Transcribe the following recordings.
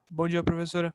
Bom dia, professora.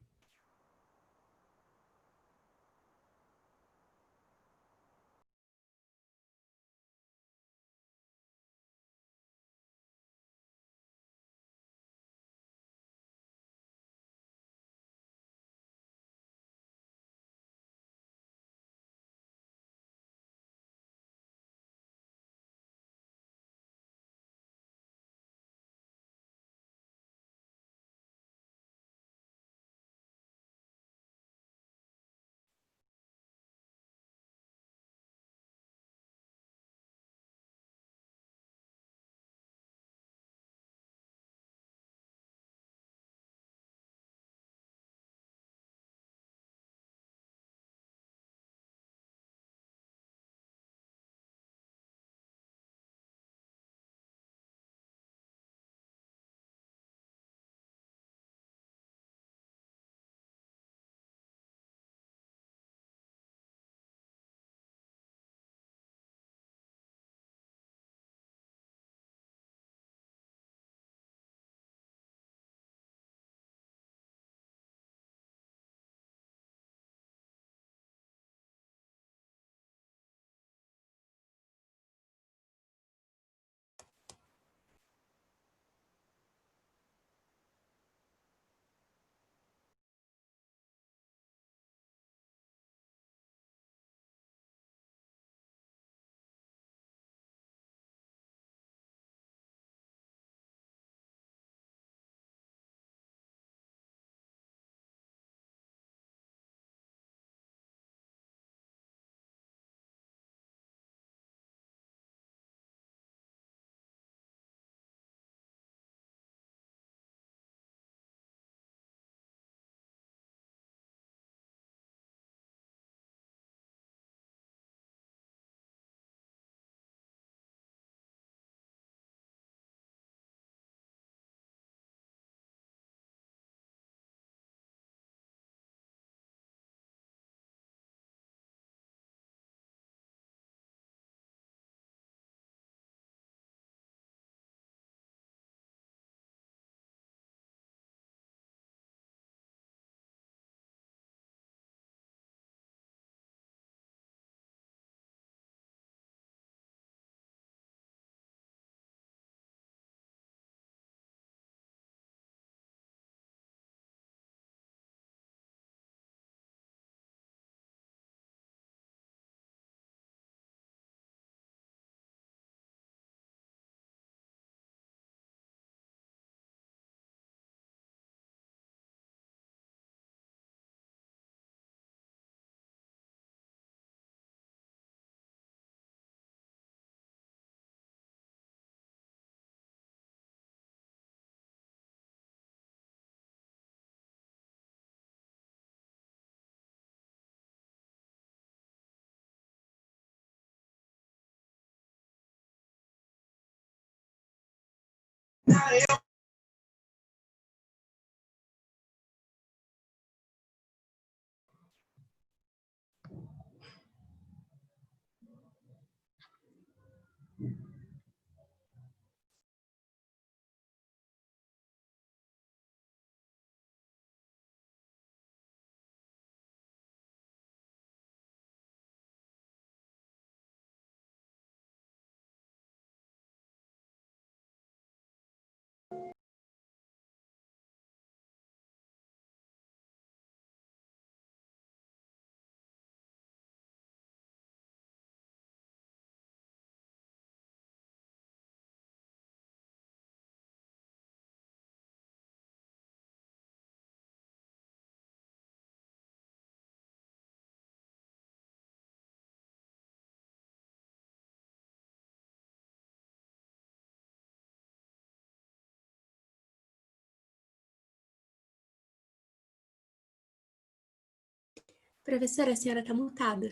Professora, a senhora está mutada.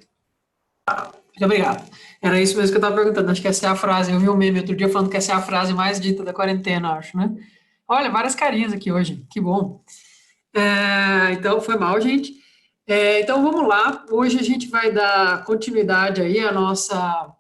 Muito obrigado. Era isso mesmo que eu estava perguntando. Acho que essa é a frase. Eu vi um meme outro dia falando que essa é a frase mais dita da quarentena, acho, né? Olha, várias carinhas aqui hoje. Que bom. Então, foi mal, gente. Então, vamos lá. Hoje a gente vai dar continuidade aí à nossa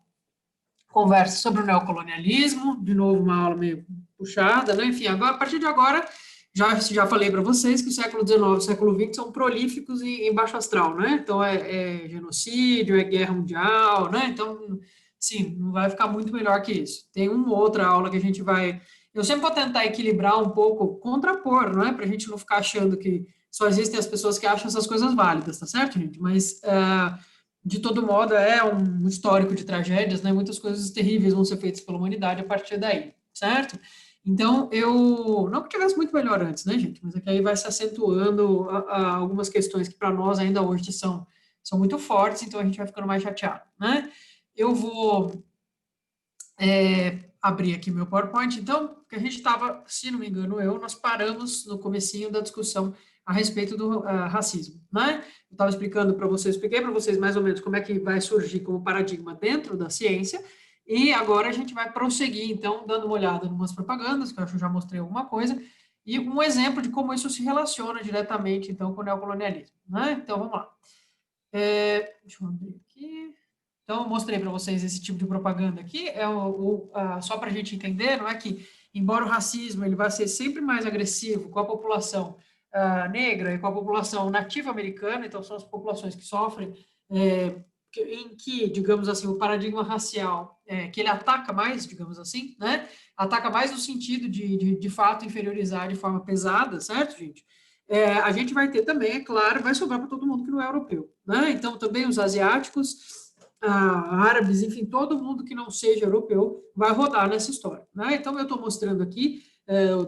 conversa sobre o neocolonialismo. De novo, uma aula meio puxada, né? Enfim, agora, a partir de agora, já falei para vocês que o século XIX e o século XX são prolíficos em baixo astral, né? Então, é genocídio, é guerra mundial, né? Então, sim, não vai ficar muito melhor que isso. Tem uma outra aula que a gente vai... Eu sempre vou tentar equilibrar um pouco, contrapor, não é? Para a gente não ficar achando que só existem as pessoas que acham essas coisas válidas, tá certo, gente? Mas, de todo modo, é um histórico de tragédias, né? Muitas coisas terríveis vão ser feitas pela humanidade a partir daí, certo? Então, não que tivesse muito melhor antes, né, gente? Mas é que aí vai se acentuando algumas questões que para nós ainda hoje são muito fortes, então a gente vai ficando mais chateado, né? Eu vou abrir aqui meu PowerPoint. Então, que a gente estava, se não me engano nós paramos no comecinho da discussão a respeito do racismo, né? Eu estava explicando para vocês, expliquei para vocês mais ou menos como é que vai surgir como paradigma dentro da ciência, e agora a gente vai prosseguir, então, dando uma olhada em umas propagandas, que eu acho que eu já mostrei alguma coisa, e um exemplo de como isso se relaciona diretamente, então, com o neocolonialismo, né? Então, vamos lá. Deixa eu abrir aqui. Então, eu mostrei para vocês esse tipo de propaganda aqui, só para a gente entender, não é que, embora o racismo ele vai ser sempre mais agressivo com a população negra e com a população nativa americana, então são as populações que sofrem, em que, digamos assim, o paradigma racial, que ele ataca mais, digamos assim, né, ataca mais no sentido de fato, inferiorizar de forma pesada, certo, gente? A gente vai ter também, é claro, vai sobrar para todo mundo que não é europeu, né? Então, também os asiáticos, árabes, enfim, todo mundo que não seja europeu vai rodar nessa história, né? Então, eu estou mostrando aqui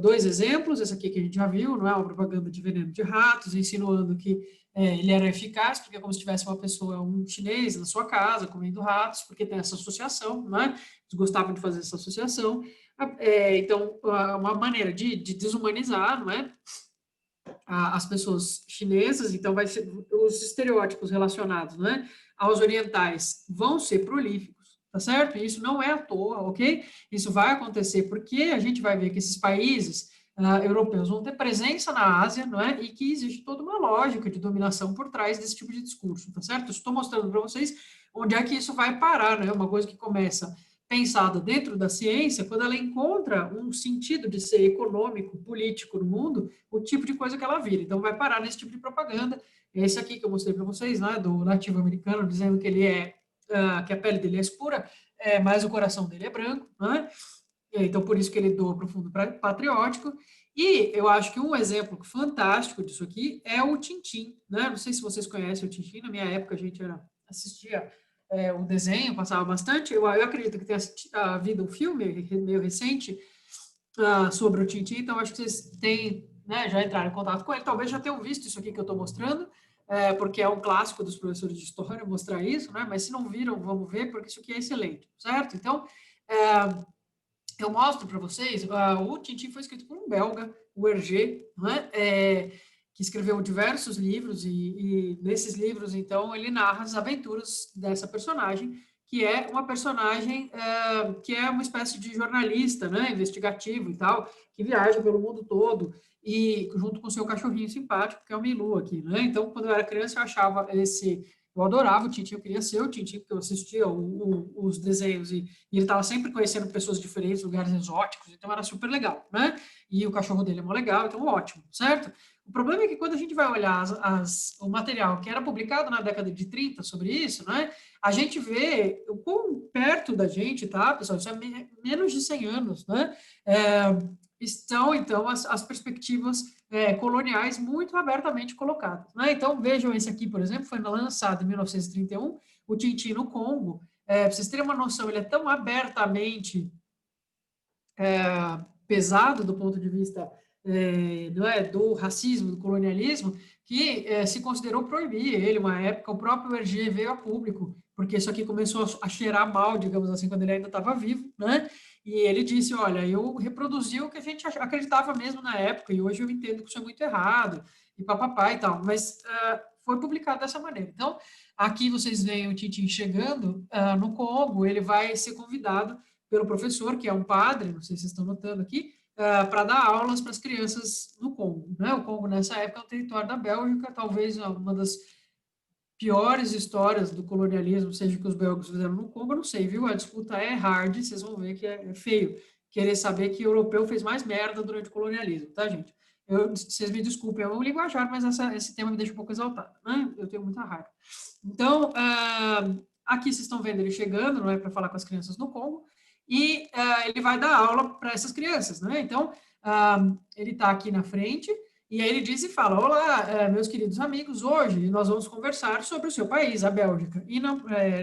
dois exemplos, esse aqui que a gente já viu, não é uma propaganda de veneno de ratos, insinuando que ele era eficaz, porque é como se tivesse uma pessoa, um chinês na sua casa, comendo ratos, porque tem essa associação, né? Eles gostavam de fazer essa associação. Então, uma maneira de desumanizar, não é? As pessoas chinesas, então vai ser os estereótipos relacionados, né, aos orientais vão ser prolíficos, tá certo? E isso não é à toa, ok? Isso vai acontecer porque a gente vai ver que esses países europeus vão ter presença na Ásia, não é? E que existe toda uma lógica de dominação por trás desse tipo de discurso, tá certo? Estou mostrando para vocês onde é que isso vai parar, né? Uma coisa que começa pensada dentro da ciência, quando ela encontra um sentido de ser econômico, político no mundo, o tipo de coisa que ela vira. Então, vai parar nesse tipo de propaganda. Esse aqui que eu mostrei para vocês, né, do nativo americano, dizendo que que a pele dele é escura, mas o coração dele é branco, né? Então, por isso que ele doa para o fundo patriótico. E eu acho que um exemplo fantástico disso aqui é o Tintim, né? Não sei se vocês conhecem o Tintim, na minha época a gente assistia o desenho, passava bastante. Eu acredito que tenha havido um filme meio recente sobre o Tintim, então acho que vocês têm, né, já entraram em contato com ele, talvez já tenham visto isso aqui que eu estou mostrando, porque é um clássico dos professores de história mostrar isso, né? Mas se não viram, vamos ver, porque isso aqui é excelente, certo? Então, eu mostro para vocês, o Tintim foi escrito por um belga, o Hergé, né? Que escreveu diversos livros, e nesses livros, então, ele narra as aventuras dessa personagem, que é uma personagem que é uma espécie de jornalista, né, investigativo e tal, que viaja pelo mundo todo, e junto com seu cachorrinho simpático, que é o Milu aqui, né? Então, quando eu era criança, eu adorava o Tintim, eu queria ser o Tintim, porque eu assistia os desenhos e ele estava sempre conhecendo pessoas diferentes, lugares exóticos, então era super legal, né? E o cachorro dele é muito legal, então ótimo, certo? O problema é que quando a gente vai olhar o material que era publicado na década de 30 sobre isso, né? A gente vê o quão perto da gente, tá, pessoal? Isso é menos de 100 anos, né? Estão, então, as perspectivas coloniais muito abertamente colocadas, né? Então, vejam esse aqui, por exemplo, foi lançado em 1931, o Tintim no Congo. Para vocês terem uma noção, ele é tão abertamente pesado do ponto de vista não é, do racismo, do colonialismo, que se considerou proibir ele. Uma época, o próprio Hergé veio a público, porque isso aqui começou a cheirar mal, digamos assim, quando ele ainda estava vivo, né? E ele disse, olha, eu reproduzi o que a gente acreditava mesmo na época, e hoje eu entendo que isso é muito errado, e papapá e tal. Mas foi publicado dessa maneira. Então, aqui vocês veem o Tintin chegando no Congo, ele vai ser convidado pelo professor, que é um padre, não sei se vocês estão notando aqui, para dar aulas para as crianças no Congo, né? O Congo, nessa época, é um território da Bélgica, talvez uma das piores histórias do colonialismo, seja que os belgas fizeram no Congo, eu não sei, viu? A disputa é hard, vocês vão ver que é feio querer saber que o europeu fez mais merda durante o colonialismo, tá, gente? Vocês me desculpem, é um linguajar, mas esse tema me deixa um pouco exaltado, né? Eu tenho muita raiva. Então, aqui vocês estão vendo ele chegando, não é, para falar com as crianças no Congo, e ele vai dar aula para essas crianças, né? Então, ele está aqui na frente, e aí ele diz e fala: olá, meus queridos amigos, hoje nós vamos conversar sobre o seu país, a Bélgica. E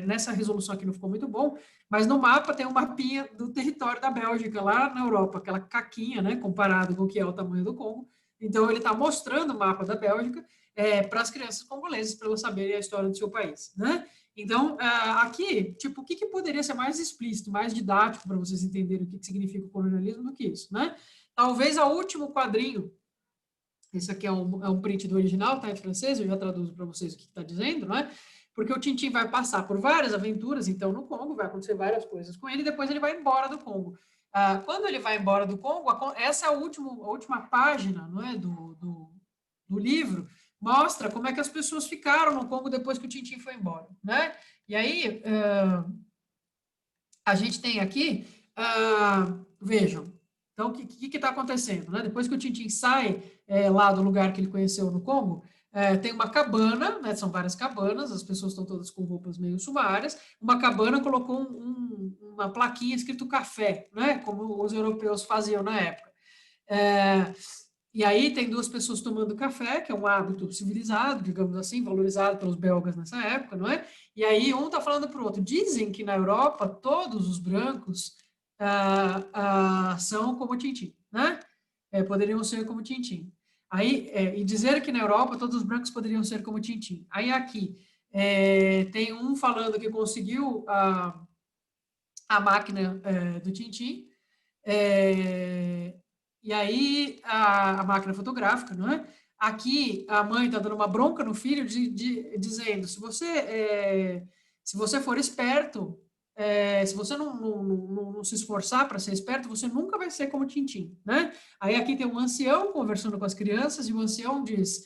nessa resolução aqui não ficou muito bom, mas no mapa tem um mapinha do território da Bélgica, lá na Europa, aquela caquinha, né, comparado com o que é o tamanho do Congo. Então, ele está mostrando o mapa da Bélgica para as crianças congolesas, para elas saberem a história do seu país, né? Então, aqui, tipo, o que poderia ser mais explícito, mais didático para vocês entenderem o que significa o colonialismo do que isso, né? Talvez o último quadrinho. Esse aqui é um print do original, tá, em francês, eu já traduzo para vocês o que está dizendo, não é? Porque o Tintin vai passar por várias aventuras, então, no Congo, vai acontecer várias coisas com ele, e depois ele vai embora do Congo. Quando ele vai embora do Congo, essa é a última página, não é, do livro, mostra como é que as pessoas ficaram no Congo depois que o Tintin foi embora, né? E aí, a gente tem aqui, vejam, então, o que está acontecendo, né? Depois que o Tintin sai lá do lugar que ele conheceu no Congo, tem uma cabana, né? São várias cabanas, as pessoas estão todas com roupas meio sumárias. Uma cabana colocou uma plaquinha escrito café, né? Como os europeus faziam na época. E aí tem duas pessoas tomando café, que é um hábito civilizado, digamos assim, valorizado pelos belgas nessa época, não é? E aí um está falando para o outro. Dizem que na Europa todos os brancos são como Tintin, né? Poderiam ser como Tintin. Aí, e dizer que na Europa todos os brancos poderiam ser como Tintin. Aí aqui tem um falando que conseguiu a máquina do Tintin, e aí a máquina fotográfica, não é? Aqui a mãe está dando uma bronca no filho, dizendo: se você for esperto, se você não se esforçar para ser esperto, você nunca vai ser como Tintin, né? Aí aqui tem um ancião conversando com as crianças, e o ancião diz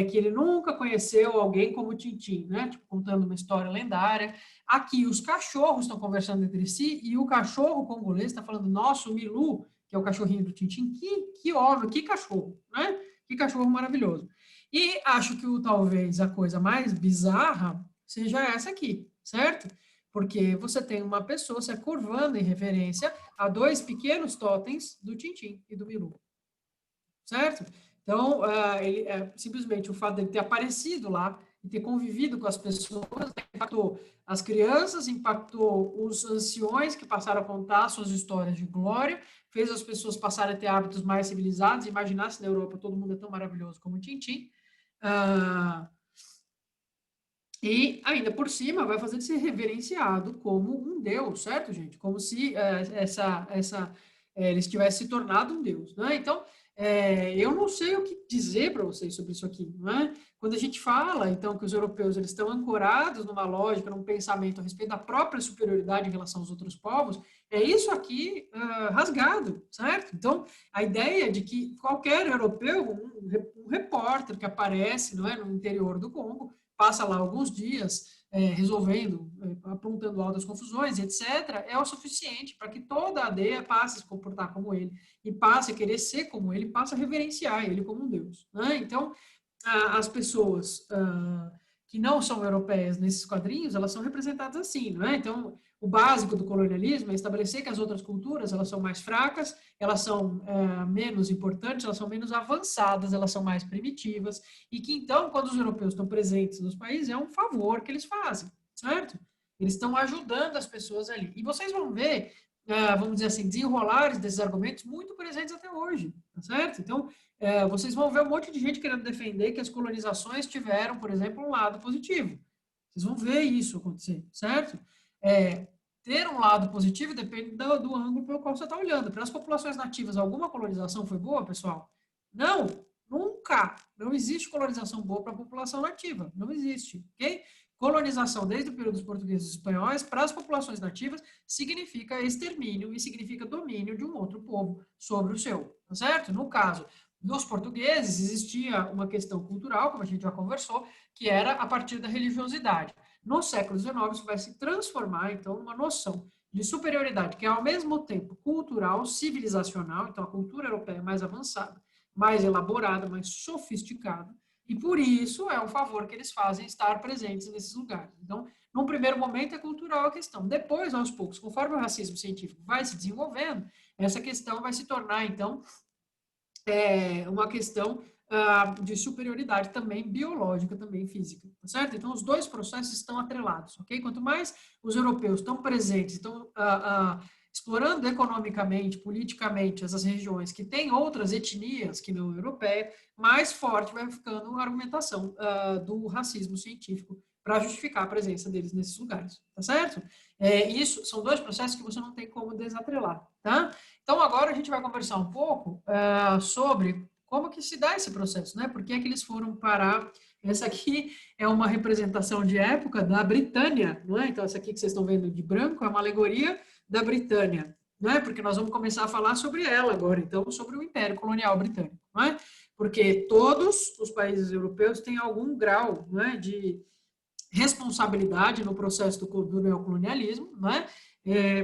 que ele nunca conheceu alguém como Tintin, né? Tipo, contando uma história lendária. Aqui os cachorros estão conversando entre si, e o cachorro congolês está falando: nossa, o Milu, que é o cachorrinho do Tintin, que homem, que cachorro, né? Que cachorro maravilhoso. E acho que talvez a coisa mais bizarra seja essa aqui, certo? Porque você tem uma pessoa se curvando em referência a dois pequenos totens do Tintin e do Milu, certo? Então, simplesmente o fato de ele ter aparecido lá e ter convivido com as pessoas impactou as crianças, impactou os anciões que passaram a contar suas histórias de glória, fez as pessoas passarem a ter hábitos mais civilizados. Imaginar se na Europa todo mundo é tão maravilhoso como o Tintin. E ainda por cima vai fazer de ser reverenciado como um deus, certo, gente? Como se eles tivessem se tornado um deus, né? Então, eu não sei o que dizer para vocês sobre isso aqui, não é? Quando a gente fala, então, que os europeus eles estão ancorados numa lógica, num pensamento a respeito da própria superioridade em relação aos outros povos, é isso aqui rasgado, certo? Então, a ideia de que qualquer europeu, um repórter que aparece, não é, no interior do Congo, passa lá alguns dias resolvendo, apontando altas confusões, etc., é o suficiente para que toda a aldeia passe a se comportar como ele, e passe a querer ser como ele, passe a reverenciar ele como um deus, né? Então, as pessoas que não são europeias nesses quadrinhos, elas são representadas assim, não é? Então, o básico do colonialismo é estabelecer que as outras culturas, elas são mais fracas, elas são menos importantes, elas são menos avançadas, elas são mais primitivas, e que, então, quando os europeus estão presentes nos países, é um favor que eles fazem, certo? Eles estão ajudando as pessoas ali. E vocês vão ver, vamos dizer assim, desenrolares desses argumentos muito presentes até hoje, tá certo? Então, vocês vão ver um monte de gente querendo defender que as colonizações tiveram, por exemplo, um lado positivo. Vocês vão ver isso acontecer, certo? Ter um lado positivo depende do ângulo pelo qual você está olhando. Para as populações nativas, alguma colonização foi boa, pessoal? Não, Nunca. Não existe colonização boa para a população nativa. Não existe, ok? Colonização, desde o período dos portugueses e espanhóis, para as populações nativas, significa extermínio e significa domínio de um outro povo sobre o seu, tá certo? No caso dos portugueses, existia uma questão cultural, como a gente já conversou, que era a partir da religiosidade. No século XIX, isso vai se transformar, então, numa noção de superioridade, que é, ao mesmo tempo, cultural, civilizacional, então, a cultura europeia é mais avançada, mais elaborada, mais sofisticada, e por isso é um favor que eles fazem estar presentes nesses lugares. Então, num primeiro momento é cultural a questão. Depois, aos poucos, conforme o racismo científico vai se desenvolvendo, essa questão vai se tornar, então, uma questão de superioridade também biológica, também física, tá certo? Então, os dois processos estão atrelados, ok? Quanto mais os europeus estão presentes, estão explorando economicamente, politicamente, essas regiões que têm outras etnias que não europeia, mais forte vai ficando a argumentação do racismo científico para justificar a presença deles nesses lugares, tá certo? Isso são dois processos que você não tem como desatrelar, tá? Então, agora a gente vai conversar um pouco sobre como que se dá esse processo, né? Por que é que eles foram parar? Essa aqui é uma representação de época da Britânia, não é? Então, essa aqui que vocês estão vendo de branco é uma alegoria da Britânia, não é? Porque nós vamos começar a falar sobre ela agora, então, sobre o Império Colonial Britânico, não é? Porque todos os países europeus têm algum grau, não é, de responsabilidade no processo do neocolonialismo, não é?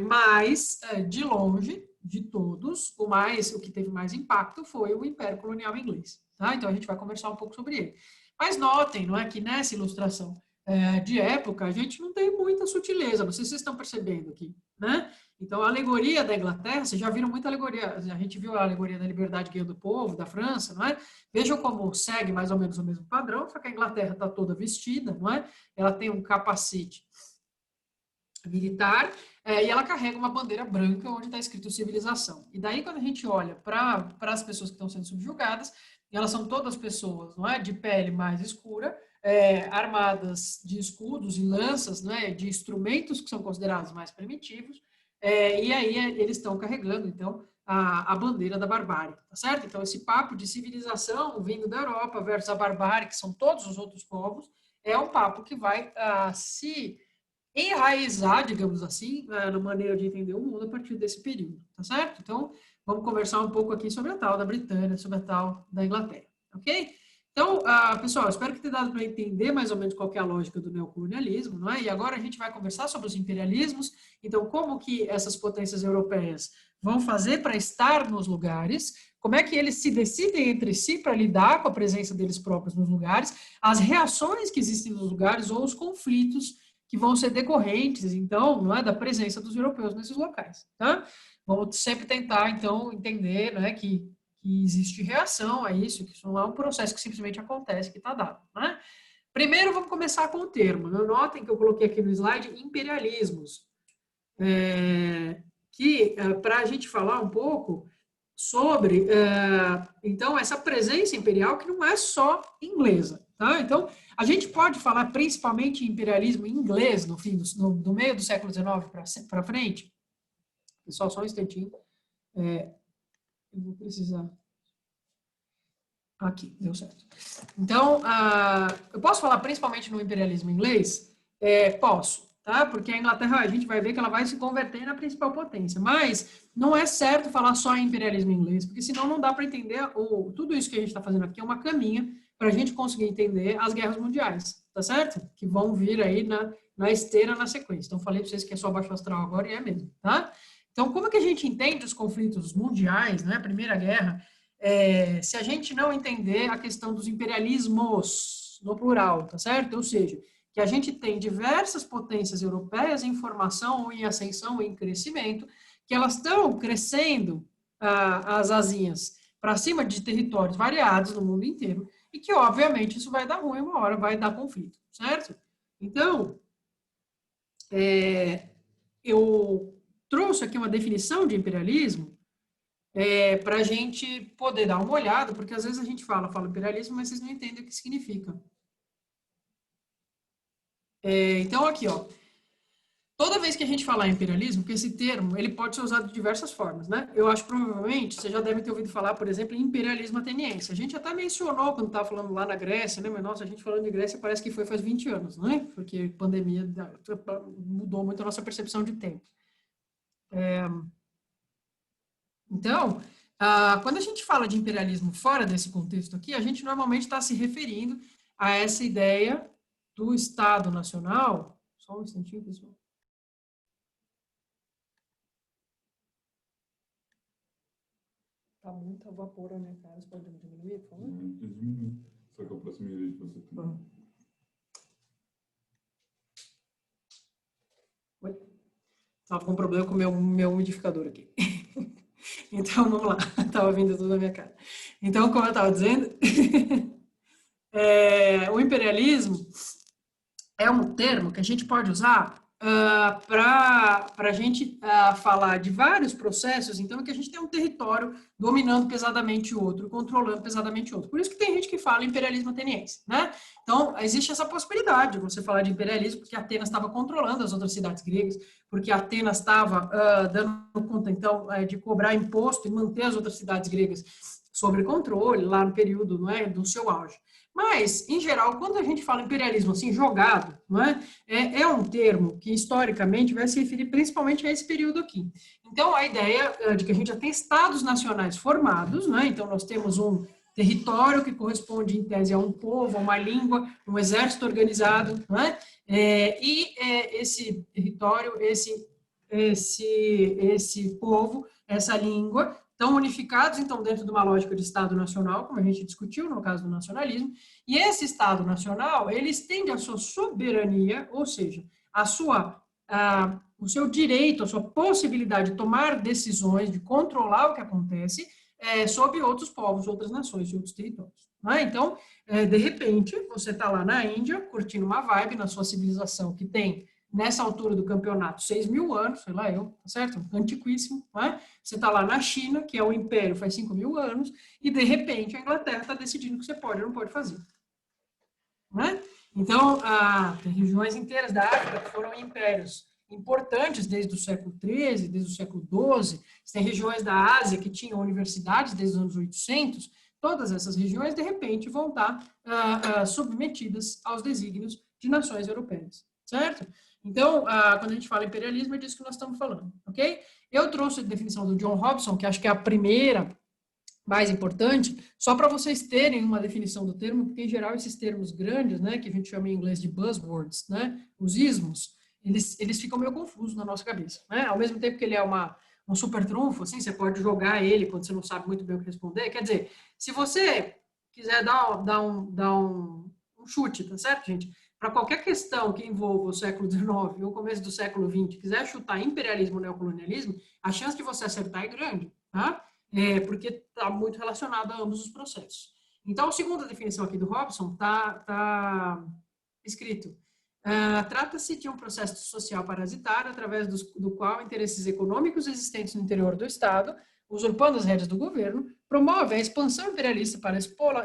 Mas, de longe, de todos, o que teve mais impacto foi o Império Colonial Inglês, tá? Então, a gente vai conversar um pouco sobre ele. Mas notem, não é, que nessa ilustração de época, a gente não tem muita sutileza, não sei se vocês estão percebendo aqui, né? Então, a alegoria da Inglaterra, vocês já viram muita alegoria, a gente viu a alegoria da liberdade guiando o povo, da França, não é? Vejam como segue mais ou menos o mesmo padrão, só que a Inglaterra está toda vestida, não é? Ela tem um capacete militar, e ela carrega uma bandeira branca onde está escrito civilização. E daí, quando a gente olha para as pessoas que estão sendo subjugadas, elas são todas pessoas, não é, de pele mais escura, armadas de escudos e lanças, não é, de instrumentos que são considerados mais primitivos, e aí eles estão carregando, então, a bandeira da barbárie, tá certo? Então, esse papo de civilização vindo da Europa versus a barbárie, que são todos os outros povos, é um papo que vai se enraizar, digamos assim, na maneira de entender o mundo a partir desse período, tá certo? Então, vamos conversar um pouco aqui sobre a tal da Britânia, sobre a tal da Inglaterra, ok? Então, pessoal, espero que tenha dado para entender mais ou menos qual que é a lógica do neocolonialismo, não é? E agora a gente vai conversar sobre os imperialismos, então, como que essas potências europeias vão fazer para estar nos lugares, como é que eles se decidem entre si para lidar com a presença deles próprios nos lugares, as reações que existem nos lugares ou os conflitos que vão ser decorrentes, então, não é, da presença dos europeus nesses locais, tá? Vamos sempre tentar, então, entender, né, que existe reação a isso, que isso não é um processo que simplesmente acontece, que está dado, né? Primeiro, vamos começar com o termo. Notem que eu coloquei aqui no slide imperialismos, para a gente falar um pouco sobre, então, essa presença imperial que não é só inglesa, tá? Então, a gente pode falar principalmente em imperialismo inglês no meio do século XIX para frente? Pessoal, só um instantinho. Eu vou precisar... Aqui, deu certo. Então, eu posso falar principalmente no imperialismo inglês? Posso, tá? Porque a Inglaterra, a gente vai ver que ela vai se converter na principal potência. Mas não é certo falar só em imperialismo inglês, porque senão não dá para entender tudo isso que a gente está fazendo aqui é uma caminha para a gente conseguir entender as guerras mundiais, tá certo? Que vão vir aí na esteira, na sequência. Então, falei para vocês que é só baixo astral agora e é mesmo, tá? Então, como é que a gente entende os conflitos mundiais, né? A Primeira Guerra, se a gente não entender a questão dos imperialismos, no plural, tá certo? Ou seja, que a gente tem diversas potências europeias em formação ou em ascensão ou em crescimento, que elas estão crescendo as asinhas para cima de territórios variados no mundo inteiro, e que, obviamente, isso vai dar ruim, uma hora vai dar conflito, certo? Então, eu trouxe aqui uma definição de imperialismo para a gente poder dar uma olhada, porque às vezes a gente fala imperialismo, mas vocês não entendem o que significa. Então, aqui, ó. toda vez que a gente falar imperialismo, porque esse termo, ele pode ser usado de diversas formas, né? Eu acho que provavelmente você já deve ter ouvido falar, por exemplo, em imperialismo ateniense. A gente até mencionou quando estava falando lá na Grécia, né? Mas, nossa, a gente falando de Grécia parece que foi faz 20 anos, né? Porque a pandemia mudou muito a nossa percepção de tempo. Então, quando a gente fala de imperialismo fora desse contexto aqui, a gente normalmente está se referindo a essa ideia do Estado Nacional. Só um instantinho, pessoal. Tá muito vapor, né, cara? Você pode diminuir, por favor? Diminui. Só que eu aproximei de você também. Oi? Estava com um problema com o meu umidificador aqui. Então, vamos lá. Estava vindo tudo na minha cara. Então, como eu estava dizendo, o imperialismo é um termo que a gente pode usar para a gente falar de vários processos, então, que a gente tem um território dominando pesadamente o outro, controlando pesadamente o outro. Por isso que tem gente que fala imperialismo ateniense, né? Então, existe essa possibilidade de você falar de imperialismo, porque Atenas estava controlando as outras cidades gregas, porque Atenas estava dando conta, então, de cobrar imposto e manter as outras cidades gregas sob controle, lá no período, não é, do seu auge. Mas, em geral, quando a gente fala imperialismo assim, jogado, não é? É um termo que, historicamente, vai se referir principalmente a esse período aqui. Então, a ideia de que a gente já tem estados nacionais formados, não é? Então, nós temos um território que corresponde, em tese, a um povo, a uma língua, um exército organizado, não é? Esse território, esse povo, essa língua, estão unificados, então, dentro de uma lógica de Estado Nacional, como a gente discutiu no caso do nacionalismo, e esse Estado Nacional, ele estende a sua soberania, ou seja, o seu direito, a sua possibilidade de tomar decisões, de controlar o que acontece, sobre outros povos, outras nações e outros territórios. Né? Então, de repente, você está lá na Índia, curtindo uma vibe na sua civilização que tem, nessa altura do campeonato, 6.000 anos, sei lá eu, tá certo? Antiquíssimo, né? Você está lá na China, que é o império faz 5.000 anos, e de repente a Inglaterra está decidindo o que você pode ou não pode fazer. Né? Então, tem regiões inteiras da África que foram impérios importantes desde o século XIII, desde o século XII, tem regiões da Ásia que tinham universidades desde os anos 800, todas essas regiões, de repente, vão estar submetidas aos desígnios de nações europeias, certo? Então, quando a gente fala imperialismo, é disso que nós estamos falando, ok? Eu trouxe a definição do John Hobson, que acho que é a primeira mais importante, só para vocês terem uma definição do termo, porque, em geral, esses termos grandes, né, que a gente chama em inglês de buzzwords, né, os ismos, eles ficam meio confusos na nossa cabeça, né? Ao mesmo tempo que ele é um super trunfo, assim, você pode jogar ele quando você não sabe muito bem o que responder. Quer dizer, se você quiser dar um chute, tá certo, gente? Para qualquer questão que envolva o século XIX ou o começo do século XX, quiser chutar imperialismo ou neocolonialismo, a chance de você acertar é grande, tá? Porque está muito relacionado a ambos os processos. Então, segundo a definição aqui do Hobson, está escrito: trata-se de um processo social parasitário através do qual interesses econômicos existentes no interior do Estado, usurpando as rédeas do governo, promovem a expansão imperialista para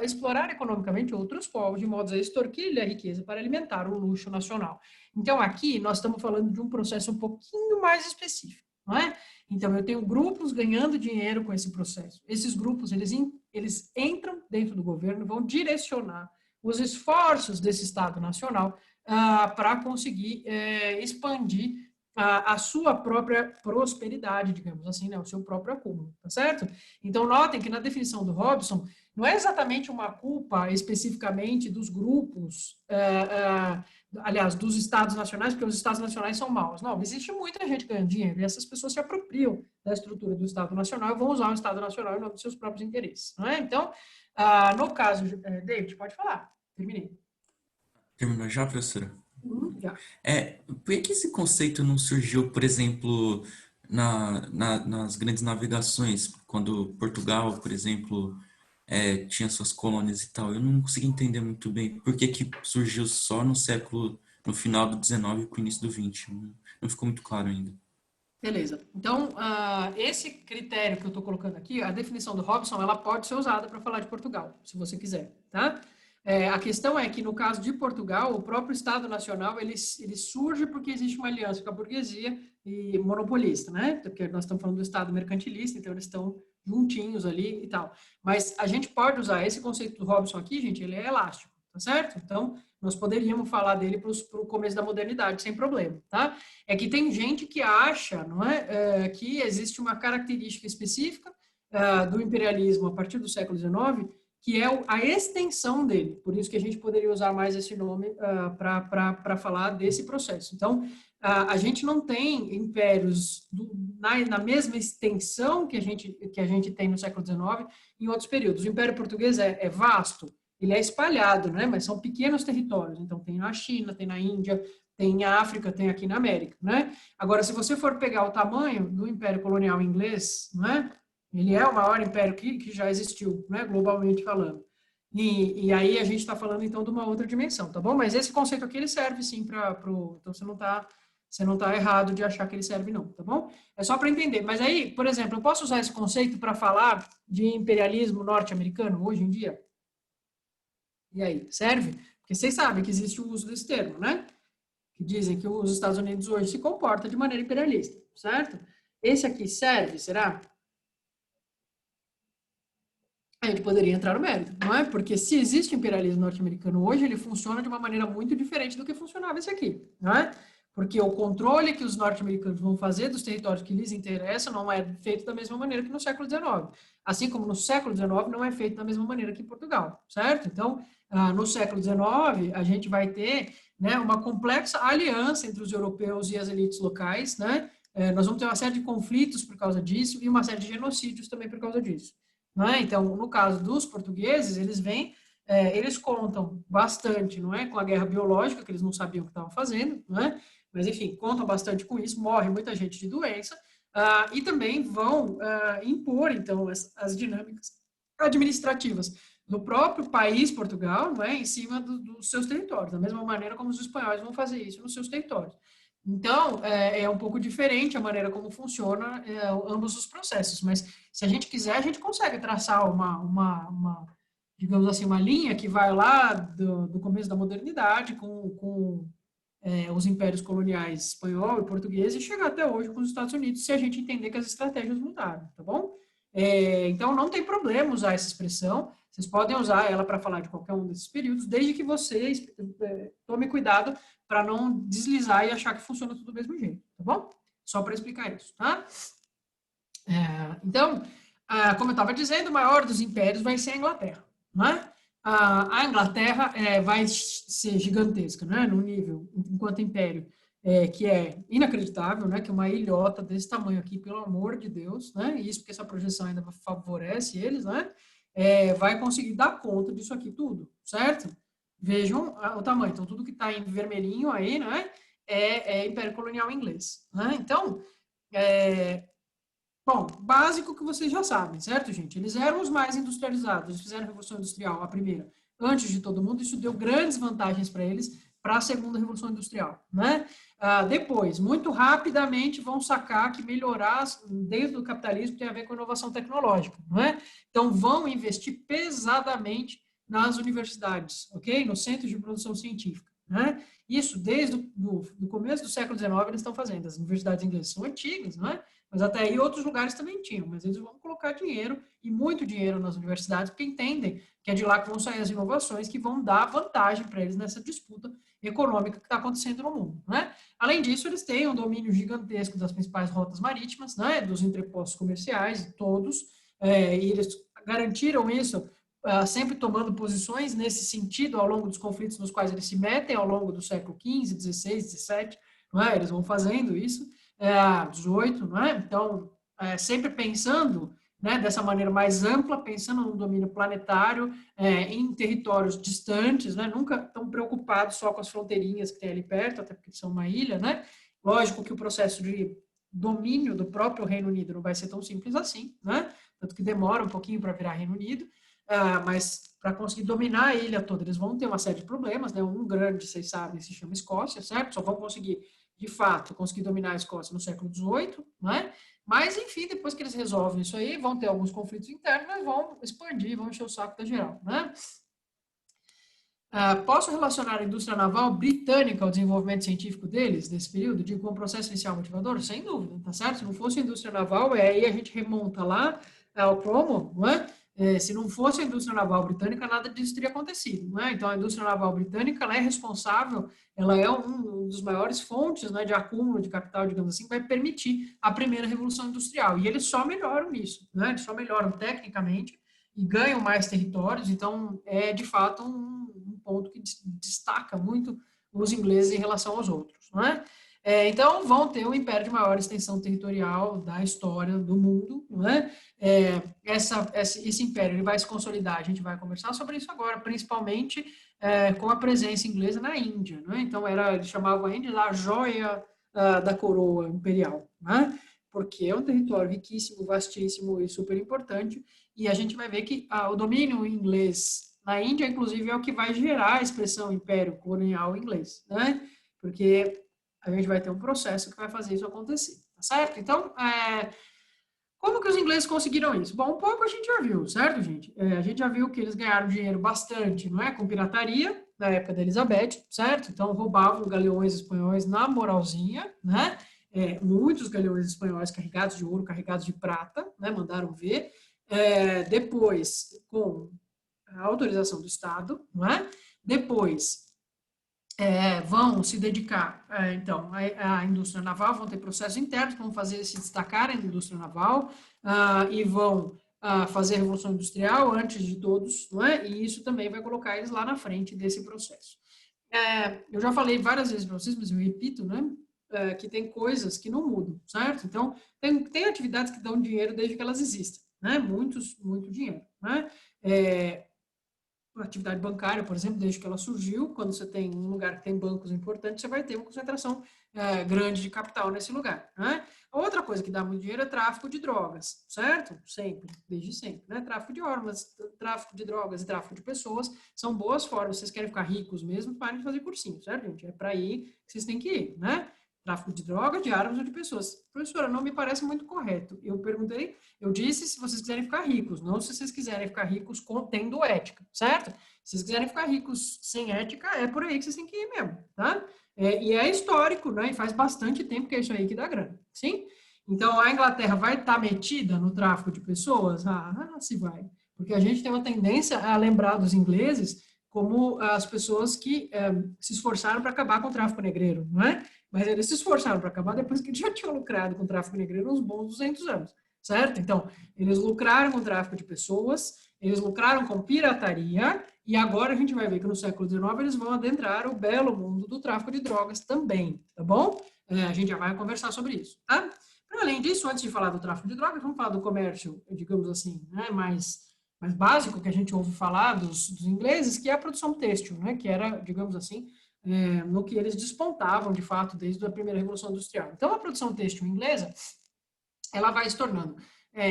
explorar economicamente outros povos, de modo a extorquir-lhe a riqueza para alimentar o luxo nacional. Então, aqui nós estamos falando de um processo um pouquinho mais específico, não é? Então, eu tenho grupos ganhando dinheiro com esse processo. Esses grupos, eles entram dentro do governo, vão direcionar os esforços desse Estado Nacional para conseguir expandir a sua própria prosperidade, digamos assim, né, o seu próprio acúmulo, tá certo? Então, notem que na definição do Hobson, não é exatamente uma culpa especificamente dos grupos, aliás, dos estados nacionais, porque os estados nacionais são maus. Não, existe muita gente ganhando dinheiro e essas pessoas se apropriam da estrutura do Estado Nacional e vão usar o Estado Nacional em nome dos seus próprios interesses, não é? Então, no caso, David, pode falar. Terminei. Terminou já, professora? Já. Por que esse conceito não surgiu, por exemplo, nas grandes navegações, quando Portugal, por exemplo, tinha suas colônias e tal? Eu não consegui entender muito bem por que surgiu só no final do 19 para o início do 20. Não ficou muito claro ainda. Beleza. Então, esse critério que eu estou colocando aqui, a definição do Hobson, ela pode ser usada para falar de Portugal, se você quiser, tá? A questão é que, no caso de Portugal, o próprio Estado Nacional, ele surge porque existe uma aliança com a burguesia e monopolista, né? Porque nós estamos falando do Estado mercantilista, então eles estão juntinhos ali e tal. Mas a gente pode usar esse conceito do Robson aqui, gente, ele é elástico, tá certo? Então, nós poderíamos falar dele para o começo da modernidade, sem problema, tá? É que tem gente que acha, não é, que existe uma característica específica do imperialismo a partir do século XIX, que é a extensão dele. Por isso que a gente poderia usar mais esse nome para falar desse processo. Então, a gente não tem impérios na mesma extensão que a gente tem no século XIX em outros períodos. O Império Português é vasto, ele é espalhado, né? Mas são pequenos territórios. Então, tem na China, tem na Índia, tem na África, tem aqui na América, né? Agora, se você for pegar o tamanho do Império Colonial Inglês, né? Ele é o maior império que já existiu, né, globalmente falando. E aí a gente está falando, então, de uma outra dimensão, tá bom? Mas esse conceito aqui, ele serve, sim, então você não tá errado de achar que ele serve, não, tá bom? É só para entender. Mas aí, por exemplo, eu posso usar esse conceito para falar de imperialismo norte-americano hoje em dia? E aí, serve? Porque vocês sabem que existe o uso desse termo, né? Que dizem que os Estados Unidos hoje se comporta de maneira imperialista, certo? Esse aqui serve, será? A gente poderia entrar no mérito, não é? Porque se existe imperialismo norte-americano hoje, ele funciona de uma maneira muito diferente do que funcionava esse aqui, não é? Porque o controle que os norte-americanos vão fazer dos territórios que lhes interessam não é feito da mesma maneira que no século XIX. Assim como no século XIX não é feito da mesma maneira que em Portugal, certo? Então, no século XIX, a gente vai ter, né, uma complexa aliança entre os europeus e as elites locais, né? Nós vamos ter uma série de conflitos por causa disso e uma série de genocídios também por causa disso. Não é? Então, no caso dos portugueses, eles contam bastante, não é, com a guerra biológica, que eles não sabiam o que estavam fazendo, não é? Mas, enfim, contam bastante com isso, morre muita gente de doença, e também vão impor, então, as dinâmicas administrativas do próprio país, Portugal, não é, em cima dos seus territórios, da mesma maneira como os espanhóis vão fazer isso nos seus territórios. Então, é um pouco diferente a maneira como funciona ambos os processos, mas se a gente quiser, a gente consegue traçar digamos assim, uma linha que vai lá do começo da modernidade com os impérios coloniais espanhol e português e chegar até hoje com os Estados Unidos, se a gente entender que as estratégias mudaram, tá bom? Então, não tem problema usar essa expressão, vocês podem usar ela para falar de qualquer um desses períodos, desde que vocês tomem cuidado para não deslizar e achar que funciona tudo do mesmo jeito, tá bom? Só para explicar isso, tá? Então, como eu estava dizendo, o maior dos impérios vai ser a Inglaterra, né? A Inglaterra vai ser gigantesca, né? No nível, enquanto império, que é inacreditável, né? Que é uma ilhota desse tamanho aqui, pelo amor de Deus, né? Isso porque essa projeção ainda favorece eles, né? Vai conseguir dar conta disso aqui tudo, certo? Vejam o tamanho. Então, tudo que está em vermelhinho aí, né? É Império Colonial Inglês, né? Então, bom, básico que vocês já sabem, certo, gente? Eles eram os mais industrializados, eles fizeram a Revolução Industrial, a primeira, antes de todo mundo, isso deu grandes vantagens para eles para a segunda Revolução Industrial, né? Depois, muito rapidamente, vão sacar que melhorar dentro do capitalismo tem a ver com inovação tecnológica, não é? Então, vão investir pesadamente nas universidades, ok? Nos centros de produção científica, né? Isso, desde o começo do século XIX, eles estão fazendo. As universidades inglesas são antigas, não é? Mas até aí outros lugares também tinham, mas eles vão colocar dinheiro, e muito dinheiro nas universidades, porque entendem que é de lá que vão sair as inovações que vão dar vantagem para eles nessa disputa econômica que está acontecendo no mundo, né? Além disso, eles têm um domínio gigantesco das principais rotas marítimas, né? Dos entrepostos comerciais, todos, e eles garantiram isso sempre tomando posições nesse sentido ao longo dos conflitos nos quais eles se metem ao longo do século XV, XVI, XVII, não é? Eles vão fazendo isso, 18, não é? Então, sempre pensando, né, dessa maneira mais ampla, pensando no domínio planetário, em territórios distantes, né, nunca tão preocupados só com as fronteirinhas que tem ali perto, até porque são uma ilha, né? Lógico que o processo de domínio do próprio Reino Unido não vai ser tão simples assim, né? Tanto que demora um pouquinho para virar Reino Unido, mas para conseguir dominar a ilha toda, eles vão ter uma série de problemas, né? Um grande, vocês sabem, se chama Escócia, certo? Só vão conseguir, de fato, conseguir dominar a Escócia no século XVIII, né? Mas, enfim, depois que eles resolvem isso aí, vão ter alguns conflitos internos, mas vão expandir, vão encher o saco da geral, né? Posso relacionar a indústria naval britânica ao desenvolvimento científico deles, nesse período, com o processo inicial motivador? Sem dúvida, tá certo? Se não fosse a indústria naval, aí a gente remonta lá ao Cromwell, não é? Se não fosse a indústria naval britânica, nada disso teria acontecido, não é? Então, a indústria naval britânica, ela é responsável, ela é um dos maiores fontes, né, de acúmulo de capital, digamos assim, vai permitir a primeira revolução industrial. E eles só melhoram nisso, né? Eles só melhoram tecnicamente e ganham mais territórios, então é de fato um ponto que destaca muito os ingleses em relação aos outros, não é? Então vão ter o império de maior extensão territorial da história do mundo, não é? Esse império ele vai se consolidar, a gente vai conversar sobre isso agora, principalmente com a presença inglesa na Índia, não é? Então eles chamavam a Índia a joia da coroa imperial, não é? Porque é um território riquíssimo, vastíssimo e super importante, e a gente vai ver que o domínio inglês na Índia, inclusive, é o que vai gerar a expressão império colonial inglês, né? Porque a gente vai ter um processo que vai fazer isso acontecer, tá certo? Então, como que os ingleses conseguiram isso? Bom, um pouco a gente já viu, certo, gente? A gente já viu que eles ganharam dinheiro bastante, não é? Com pirataria, na época da Elizabeth, certo? Então, roubavam galeões espanhóis na moralzinha, né? Muitos galeões espanhóis carregados de ouro, carregados de prata, né? Mandaram ver. Depois, com a autorização do Estado, não é? Depois, vão se dedicar, então, à indústria naval, vão ter processos internos que vão fazer se destacarem na indústria naval e vão fazer a Revolução Industrial antes de todos, não é? E isso também vai colocar eles lá na frente desse processo. Eu já falei várias vezes para vocês, mas eu repito, né? Que tem coisas que não mudam, certo? Então, tem atividades que dão dinheiro desde que elas existem, né? Muito dinheiro, né? A atividade bancária, por exemplo, desde que ela surgiu, quando você tem um lugar que tem bancos importantes, você vai ter uma concentração grande de capital nesse lugar, né? Outra coisa que dá muito dinheiro é tráfico de drogas, certo? Sempre, desde sempre, né? Tráfico de armas, tráfico de drogas e tráfico de pessoas são boas formas. Vocês querem ficar ricos mesmo, parem de fazer cursinho, certo, gente? É para aí que vocês têm que ir, né? Tráfico de drogas, de armas ou de pessoas. Professora, não me parece muito correto. Eu disse se vocês quiserem ficar ricos, não se vocês quiserem ficar ricos tendo ética, certo? Se vocês quiserem ficar ricos sem ética, é por aí que vocês têm que ir mesmo, tá? E é histórico, né? E faz bastante tempo que é isso aí que dá grana, sim? Então, a Inglaterra vai estar metida no tráfico de pessoas? Se vai. Porque a gente tem uma tendência a lembrar dos ingleses como as pessoas que se esforçaram para acabar com o tráfico negreiro, não é? Mas eles se esforçaram para acabar depois que eles já tinham lucrado com o tráfico negreiro uns bons 200 anos, certo? Então, eles lucraram com o tráfico de pessoas, eles lucraram com pirataria, e agora a gente vai ver que no século XIX eles vão adentrar o belo mundo do tráfico de drogas também, tá bom? A gente já vai conversar sobre isso, tá? Para além disso, antes de falar do tráfico de drogas, vamos falar do comércio, digamos assim, né, mais básico que a gente ouve falar dos ingleses, que é a produção têxtil, né, que era, digamos assim, no que eles despontavam, de fato, desde a primeira Revolução Industrial. Então, a produção têxtil inglesa, ela vai se tornando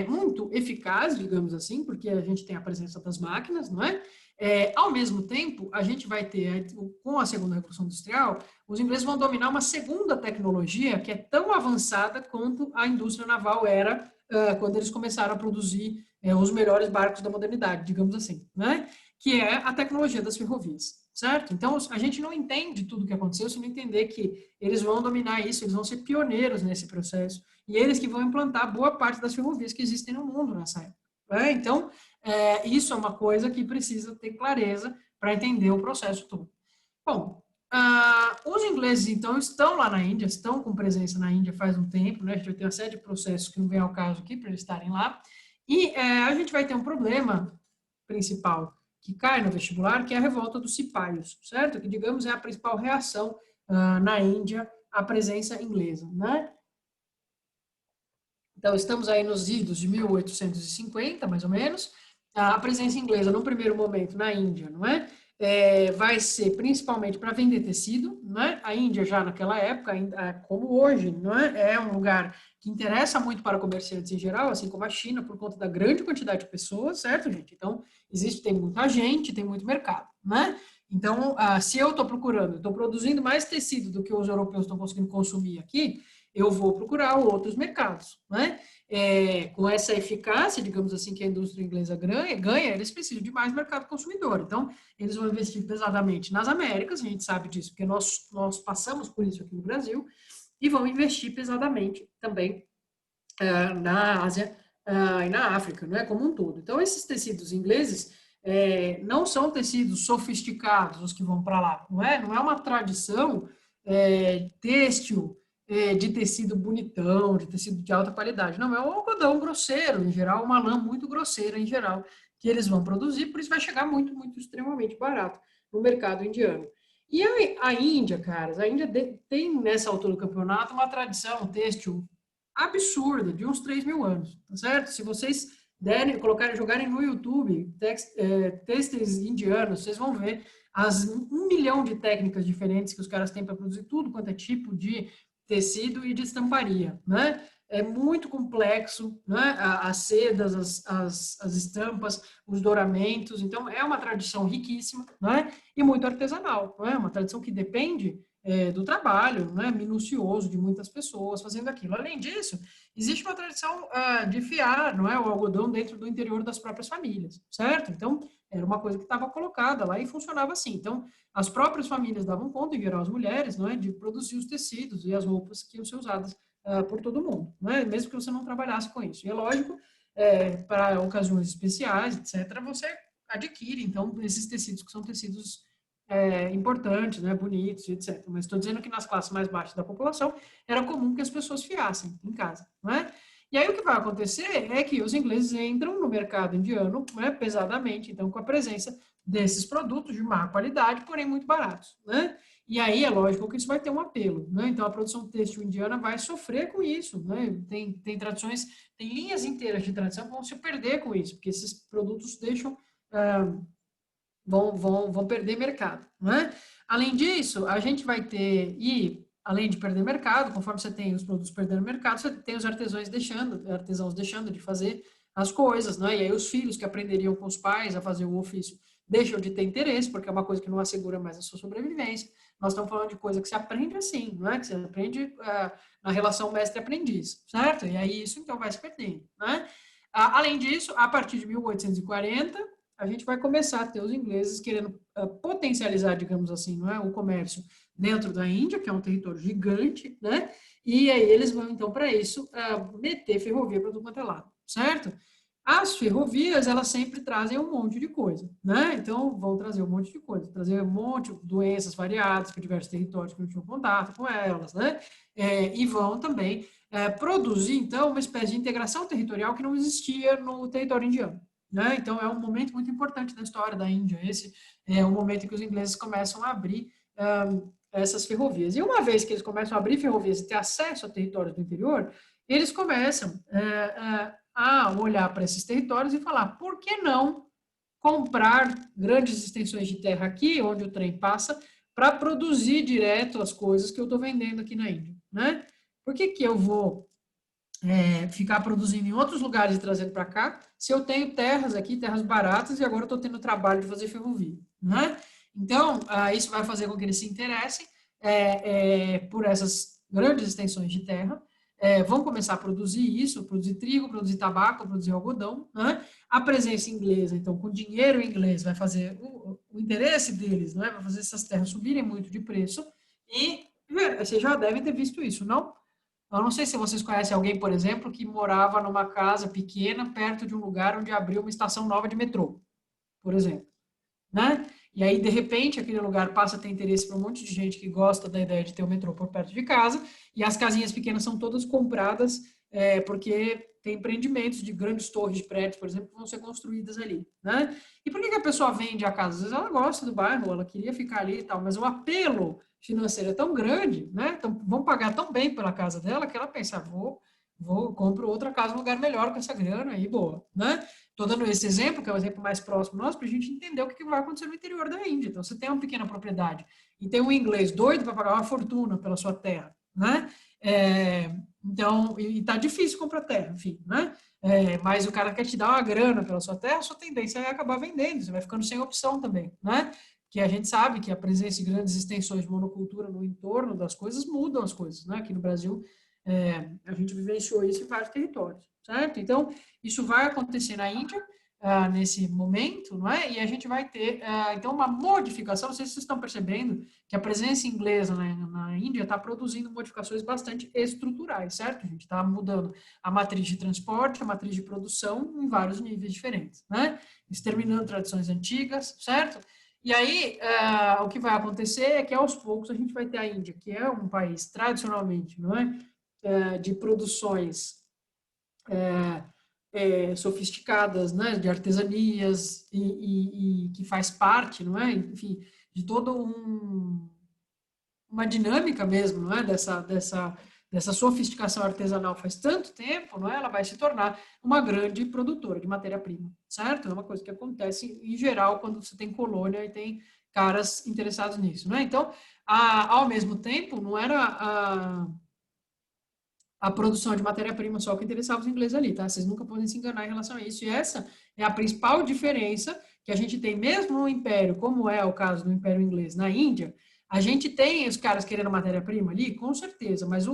muito eficaz, digamos assim, porque a gente tem a presença das máquinas, não é? Ao mesmo tempo, a gente vai ter, com a segunda Revolução Industrial, os ingleses vão dominar uma segunda tecnologia que é tão avançada quanto a indústria naval era quando eles começaram a produzir os melhores barcos da modernidade, digamos assim, né? Que é a tecnologia das ferrovias. Certo? Então, a gente não entende tudo o que aconteceu se não entender que eles vão dominar isso, eles vão ser pioneiros nesse processo, e eles que vão implantar boa parte das ferrovias que existem no mundo nessa época. Então, isso é uma coisa que precisa ter clareza para entender o processo todo. Bom, os ingleses, então, estão lá na Índia, estão com presença na Índia faz um tempo, né? A gente vai ter uma série de processos que não vem ao caso aqui para eles estarem lá, e a gente vai ter um problema principal que cai no vestibular, que é a revolta dos cipaios, certo? Que, digamos, é a principal reação na Índia à presença inglesa, né? Então, estamos aí nos idos de 1850, mais ou menos. A presença inglesa, num primeiro momento, na Índia, não é? Vai ser principalmente para vender tecido, não é? A Índia já naquela época, como hoje, não é? É um lugar que interessa muito para comerciantes em geral, assim como a China, por conta da grande quantidade de pessoas, certo, gente? Então, tem muita gente, tem muito mercado, né? Então, se eu estou produzindo mais tecido do que os europeus estão conseguindo consumir aqui, eu vou procurar outros mercados, né? Com essa eficácia, digamos assim, que a indústria inglesa ganha, eles precisam de mais mercado consumidor. Então, eles vão investir pesadamente nas Américas, a gente sabe disso, porque nós passamos por isso aqui no Brasil, e vão investir pesadamente também na Ásia e na África, não é, como um todo. Então, esses tecidos ingleses não são tecidos sofisticados os que vão para lá, não é uma tradição têxtil de tecido bonitão, de tecido de alta qualidade. Não, é um algodão grosseiro, em geral, uma lã muito grosseira, em geral, que eles vão produzir, por isso vai chegar muito, muito extremamente barato no mercado indiano. E a Índia, caras, a Índia tem, nessa altura do campeonato, uma tradição têxtil absurda, de uns 3.000 anos, tá certo? Se vocês jogarem no YouTube têxteis indianos, vocês vão ver as 1 milhão de técnicas diferentes que os caras têm para produzir tudo quanto é tipo de tecido e de estamparia, né? É muito complexo, né? As sedas, as estampas, os douramentos. Então, é uma tradição riquíssima, né? E muito artesanal, né? Uma tradição que depende do trabalho, né? Minucioso de muitas pessoas fazendo aquilo. Além disso, existe uma tradição de fiar, não é, o algodão dentro do interior das próprias famílias, certo? Então, era uma coisa que estava colocada lá e funcionava assim. Então, as próprias famílias davam conta, em geral as mulheres, não é, de produzir os tecidos e as roupas que iam ser usadas por todo mundo, não é? Mesmo que você não trabalhasse com isso. E é lógico, para ocasiões especiais, etc., você adquire, então, esses tecidos que são tecidos importantes, né, bonitos, etc. Mas estou dizendo que nas classes mais baixas da população era comum que as pessoas fiassem em casa, não é? E aí o que vai acontecer é que os ingleses entram no mercado indiano, né, pesadamente, então com a presença desses produtos de má qualidade, porém muito baratos, né? E aí é lógico que isso vai ter um apelo, né? Então a produção têxtil indiana vai sofrer com isso, né? Tem tradições, tem linhas inteiras de tradição que vão se perder com isso, porque esses produtos vão perder mercado, né? Além disso, a gente vai ter, além de perder mercado, conforme você tem os produtos perdendo mercado, você tem os artesãos deixando de fazer as coisas, né? E aí os filhos que aprenderiam com os pais a fazer o ofício deixam de ter interesse, porque é uma coisa que não assegura mais a sua sobrevivência. Nós estamos falando de coisa que se aprende assim, não é? Que você aprende na relação mestre-aprendiz, certo? E aí isso, então, vai se perdendo, né? Além disso, a partir de 1840, a gente vai começar a ter os ingleses querendo potencializar, digamos assim, não é, o comércio dentro da Índia, que é um território gigante, né? E aí eles vão, então, para isso, meter ferrovia para todo quanto é lado, certo? As ferrovias, elas sempre trazem um monte de coisa, né? Então, vão trazer um monte de coisa, trazer um monte de doenças variadas para diversos territórios que não tinham contato com elas, né? E vão também produzir, então, uma espécie de integração territorial que não existia no território indiano, né? Então, é um momento muito importante na história da Índia. Esse é o momento em que os ingleses começam a abrir essas ferrovias. E uma vez que eles começam a abrir ferrovias e ter acesso a territórios do interior, eles começam a olhar para esses territórios e falar, por que não comprar grandes extensões de terra aqui, onde o trem passa, para produzir direto as coisas que eu estou vendendo aqui na Índia, né? Por que eu vou ficar produzindo em outros lugares e trazendo para cá, se eu tenho terras aqui, terras baratas, e agora eu estou tendo trabalho de fazer ferrovia, né? Então, isso vai fazer com que eles se interessem por essas grandes extensões de terra, vão começar a produzir isso, produzir trigo, produzir tabaco, produzir algodão, né? A presença inglesa, então, com dinheiro inglês, vai fazer o interesse deles, né? Vai fazer essas terras subirem muito de preço, e vocês já devem ter visto isso, não? Eu não sei se vocês conhecem alguém, por exemplo, que morava numa casa pequena, perto de um lugar onde abriu uma estação nova de metrô, por exemplo, né? E aí, de repente, aquele lugar passa a ter interesse para um monte de gente que gosta da ideia de ter o metrô por perto de casa, e as casinhas pequenas são todas compradas porque tem empreendimentos de grandes torres de prédios, por exemplo, que vão ser construídas ali, né? E por que a pessoa vende a casa? Às vezes ela gosta do bairro, ela queria ficar ali e tal, mas o apelo financeiro é tão grande, né? Então, vão pagar tão bem pela casa dela que ela pensa, compro outra casa, um lugar melhor com essa grana aí, boa, né? Estou dando esse exemplo, que é o exemplo mais próximo nosso, para a gente entender o que vai acontecer no interior da Índia. Então, você tem uma pequena propriedade e tem um inglês doido para pagar uma fortuna pela sua terra, né? Então, e está difícil comprar terra, enfim, né? Mas o cara quer te dar uma grana pela sua terra, a sua tendência é acabar vendendo, você vai ficando sem opção também, né? Que a gente sabe que a presença de grandes extensões de monocultura no entorno das coisas mudam as coisas, né? Aqui no Brasil, A gente vivenciou isso em vários territórios, certo? Então, isso vai acontecer na Índia, nesse momento, não é? E a gente vai ter, então, uma modificação. Não sei se vocês estão percebendo que a presença inglesa na Índia está produzindo modificações bastante estruturais, certo? A gente está mudando a matriz de transporte, a matriz de produção em vários níveis diferentes, né? Exterminando tradições antigas, certo? E aí, o que vai acontecer é que, aos poucos, a gente vai ter a Índia, que é um país, tradicionalmente, não é? De produções sofisticadas, né, de artesanias e que faz parte, não é, enfim, de toda uma dinâmica mesmo, não é, dessa sofisticação artesanal faz tanto tempo, não é, ela vai se tornar uma grande produtora de matéria-prima, certo? É uma coisa que acontece em geral quando você tem colônia e tem caras interessados nisso, não é? Então, ao mesmo tempo, não era a produção de matéria-prima só que interessava os ingleses ali, tá? Vocês nunca podem se enganar em relação a isso. E essa é a principal diferença que a gente tem, mesmo no Império, como é o caso do Império Inglês na Índia, a gente tem os caras querendo matéria-prima ali, com certeza, mas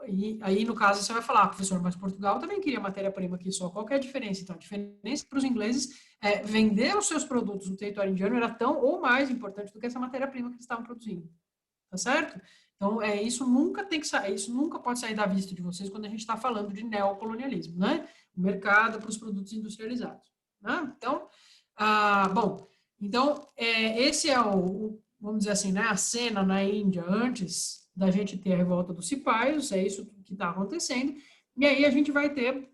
e aí, no caso, você vai falar, professor, mas Portugal também queria matéria-prima aqui só. Qual que é a diferença? Então, a diferença para os ingleses é vender os seus produtos no território indiano era tão ou mais importante do que essa matéria-prima que eles estavam produzindo. Tá certo? Então, isso nunca tem que sair, isso nunca pode sair da vista de vocês quando a gente está falando de neocolonialismo, né? O mercado para os produtos industrializados. Né? Então, bom, então, esse é vamos dizer assim, né, a cena na Índia antes da gente ter a revolta dos cipaios, é isso que está acontecendo, e aí a gente vai ter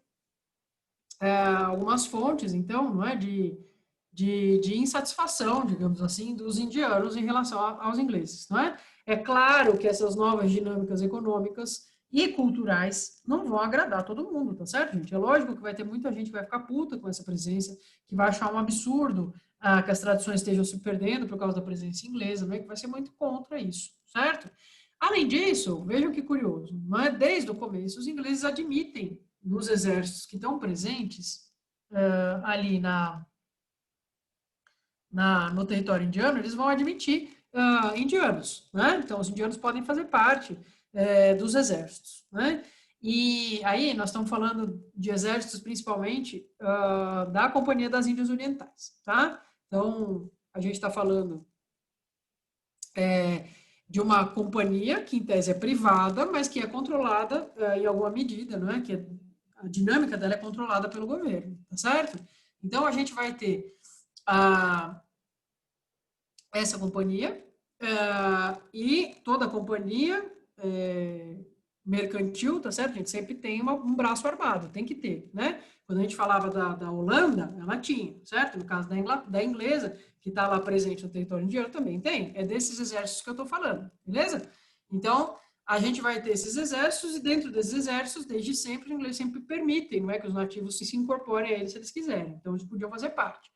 algumas fontes, então, não é, de insatisfação, digamos assim, dos indianos em relação aos ingleses, não é? É claro que essas novas dinâmicas econômicas e culturais não vão agradar todo mundo, tá certo, gente? É lógico que vai ter muita gente que vai ficar puta com essa presença, que vai achar um absurdo que as tradições estejam se perdendo por causa da presença inglesa, não é? Que vai ser muito contra isso, certo? Além disso, vejam que curioso, não é? Desde o começo, os ingleses admitem nos exércitos que estão presentes ali no território indiano, eles vão admitir indianos, né? Então, os indianos podem fazer parte dos exércitos, né? E aí, nós estamos falando de exércitos, principalmente, da Companhia das Índias Orientais, tá? Então, a gente está falando de uma companhia que, em tese, é privada, mas que é controlada em alguma medida, não é? Que a dinâmica dela é controlada pelo governo, tá certo? Então, a gente vai ter essa companhia e toda a companhia mercantil, tá certo? A gente sempre tem um braço armado, tem que ter, né? Quando a gente falava da Holanda, ela tinha, certo? No caso da inglesa, que está lá presente no território indiano, também tem. É desses exércitos que eu estou falando, beleza? Então, a gente vai ter esses exércitos e dentro desses exércitos, desde sempre, os ingleses sempre permitem, não é, que os nativos se incorporem a eles se eles quiserem. Então, eles podiam fazer parte.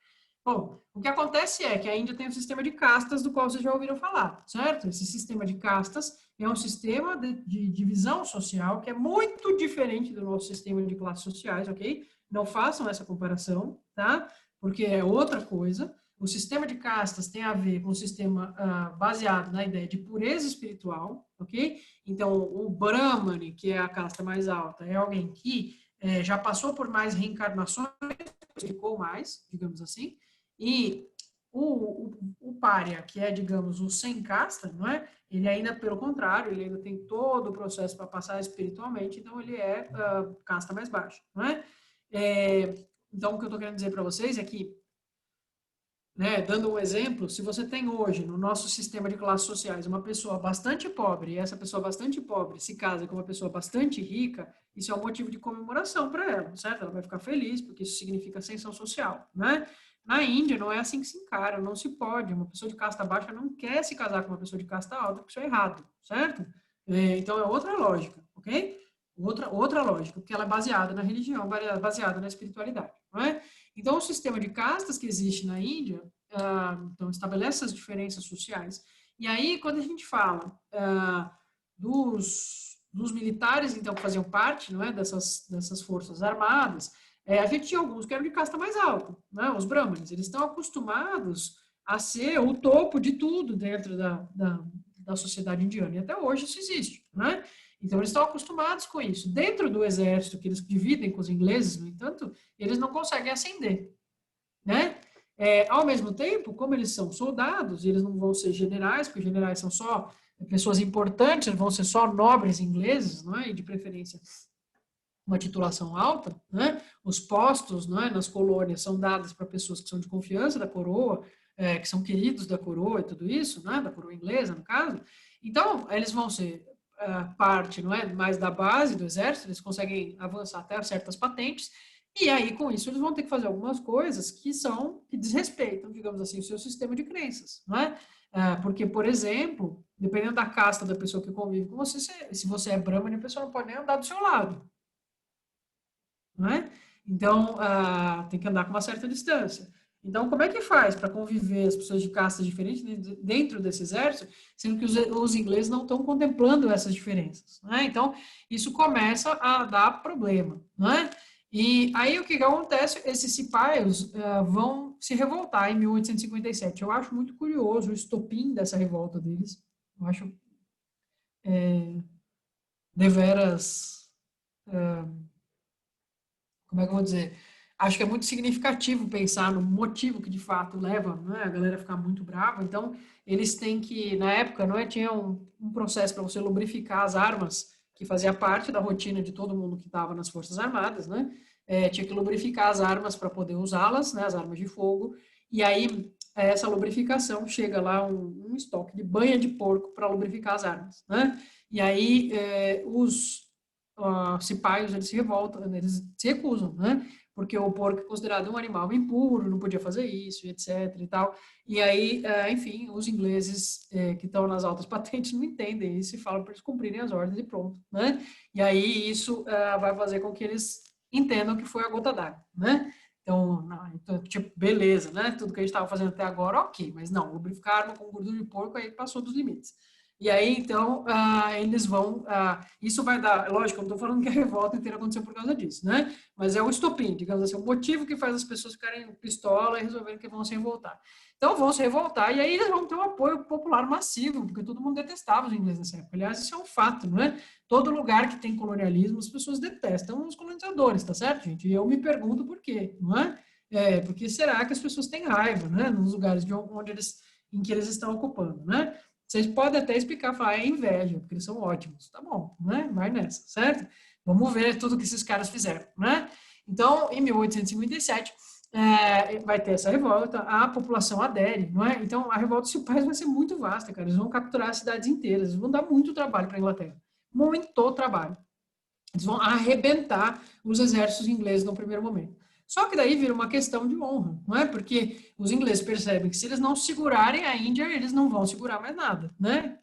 Bom, o que acontece é que a Índia tem um sistema de castas do qual vocês já ouviram falar, certo? Esse sistema de castas é um sistema de divisão social que é muito diferente do nosso sistema de classes sociais, ok? Não façam essa comparação, tá? Porque é outra coisa. O sistema de castas tem a ver com um sistema baseado na ideia de pureza espiritual, ok? Então, o Brahmane, que é a casta mais alta, é alguém que já passou por mais reencarnações, ficou mais, digamos assim, e o pária, que é, digamos, o sem casta, não é? Ele ainda, pelo contrário, ele ainda tem todo o processo para passar espiritualmente, então ele é casta mais baixa, não é? Então, o que eu estou querendo dizer para vocês é que, né, dando um exemplo, se você tem hoje, no nosso sistema de classes sociais, uma pessoa bastante pobre, e essa pessoa bastante pobre se casa com uma pessoa bastante rica, isso é um motivo de comemoração para ela, certo? Ela vai ficar feliz, porque isso significa ascensão social, né? Na Índia, não é assim que se encara, não se pode. Uma pessoa de casta baixa não quer se casar com uma pessoa de casta alta, porque isso é errado, certo? Então, é outra lógica, ok? Outra lógica, porque ela é baseada na religião, baseada na espiritualidade, não é? Então, o sistema de castas que existe na Índia, então, estabelece essas diferenças sociais. E aí, quando a gente fala dos militares, então, que faziam parte, não é, dessas forças armadas, a gente tinha alguns que eram de casta mais alta, né? Os brahmanes, eles estão acostumados a ser o topo de tudo dentro da sociedade indiana, e até hoje isso existe, né? Então, eles estão acostumados com isso. Dentro do exército, que eles dividem com os ingleses, no entanto, eles não conseguem ascender, né? Ao mesmo tempo, como eles são soldados, eles não vão ser generais, porque generais são só pessoas importantes, vão ser só nobres ingleses, não é? E de preferência uma titulação alta, né? Os postos, não é, nas colônias são dados para pessoas que são de confiança da coroa, que são queridos da coroa e tudo isso, né? Da coroa inglesa, no caso. Então, eles vão ser parte, não é, mais da base do exército, eles conseguem avançar até certas patentes, e aí, com isso, eles vão ter que fazer algumas coisas que desrespeitam, digamos assim, o seu sistema de crenças, não é? Porque, por exemplo, dependendo da casta da pessoa que convive com você, se você é brahmana, a pessoa não pode nem andar do seu lado, não é? Então, tem que andar com uma certa distância. Então, como é que faz para conviver as pessoas de castas diferentes dentro desse exército, sendo que os ingleses não estão contemplando essas diferenças, né? Então, isso começa a dar problema, né? E aí, o que acontece? Esses cipaios vão se revoltar em 1857. Eu acho muito curioso o estopim dessa revolta deles. Eu acho deveras... como é que eu vou dizer? Acho que é muito significativo pensar no motivo que de fato leva, né, a galera a ficar muito brava. Então, eles têm que, na época, não é, tinha um processo para você lubrificar as armas, que fazia parte da rotina de todo mundo que estava nas Forças Armadas, né? Tinha que lubrificar as armas para poder usá-las, né, as armas de fogo. E aí, essa lubrificação chega lá um estoque de banha de porco para lubrificar as armas, né? E aí, os cipaios, eles se revoltam, eles se recusam, né? Porque o porco é considerado um animal impuro, não podia fazer isso, etc. e tal. E aí, enfim, os ingleses que estão nas altas patentes não entendem isso e falam para eles cumprirem as ordens e pronto, né? E aí isso vai fazer com que eles entendam que foi a gota d'água, né? Então, tipo, beleza, né? Tudo que a gente estava fazendo até agora, ok, mas não, lubrificar arma com gordura de porco aí passou dos limites. E aí, então, eles vão... isso vai dar... Lógico, eu não estou falando que a revolta inteira aconteceu por causa disso, né? Mas é o estopim, digamos assim, o motivo que faz as pessoas ficarem pistola e resolverem que vão se revoltar. Então, vão se revoltar e aí eles vão ter um apoio popular massivo, porque todo mundo detestava os ingleses nessa época. Aliás, isso é um fato, não é? Todo lugar que tem colonialismo, as pessoas detestam os colonizadores, tá certo, gente? E eu me pergunto por quê, não é? Porque será que as pessoas têm raiva, né? Nos lugares em que eles estão ocupando, né? Vocês podem até explicar, falar, é inveja, porque eles são ótimos. Tá bom, né? Vai nessa, certo? Vamos ver tudo que esses caras fizeram, né? Então, em 1857, vai ter essa revolta, a população adere, não é? Então, a revolta dos cipaios vai ser muito vasta, cara. Eles vão capturar as cidades inteiras, eles vão dar muito trabalho para a Inglaterra. Muito trabalho. Eles vão arrebentar os exércitos ingleses no primeiro momento. Só que daí vira uma questão de honra, não é? Porque os ingleses percebem que se eles não segurarem a Índia, eles não vão segurar mais nada, né?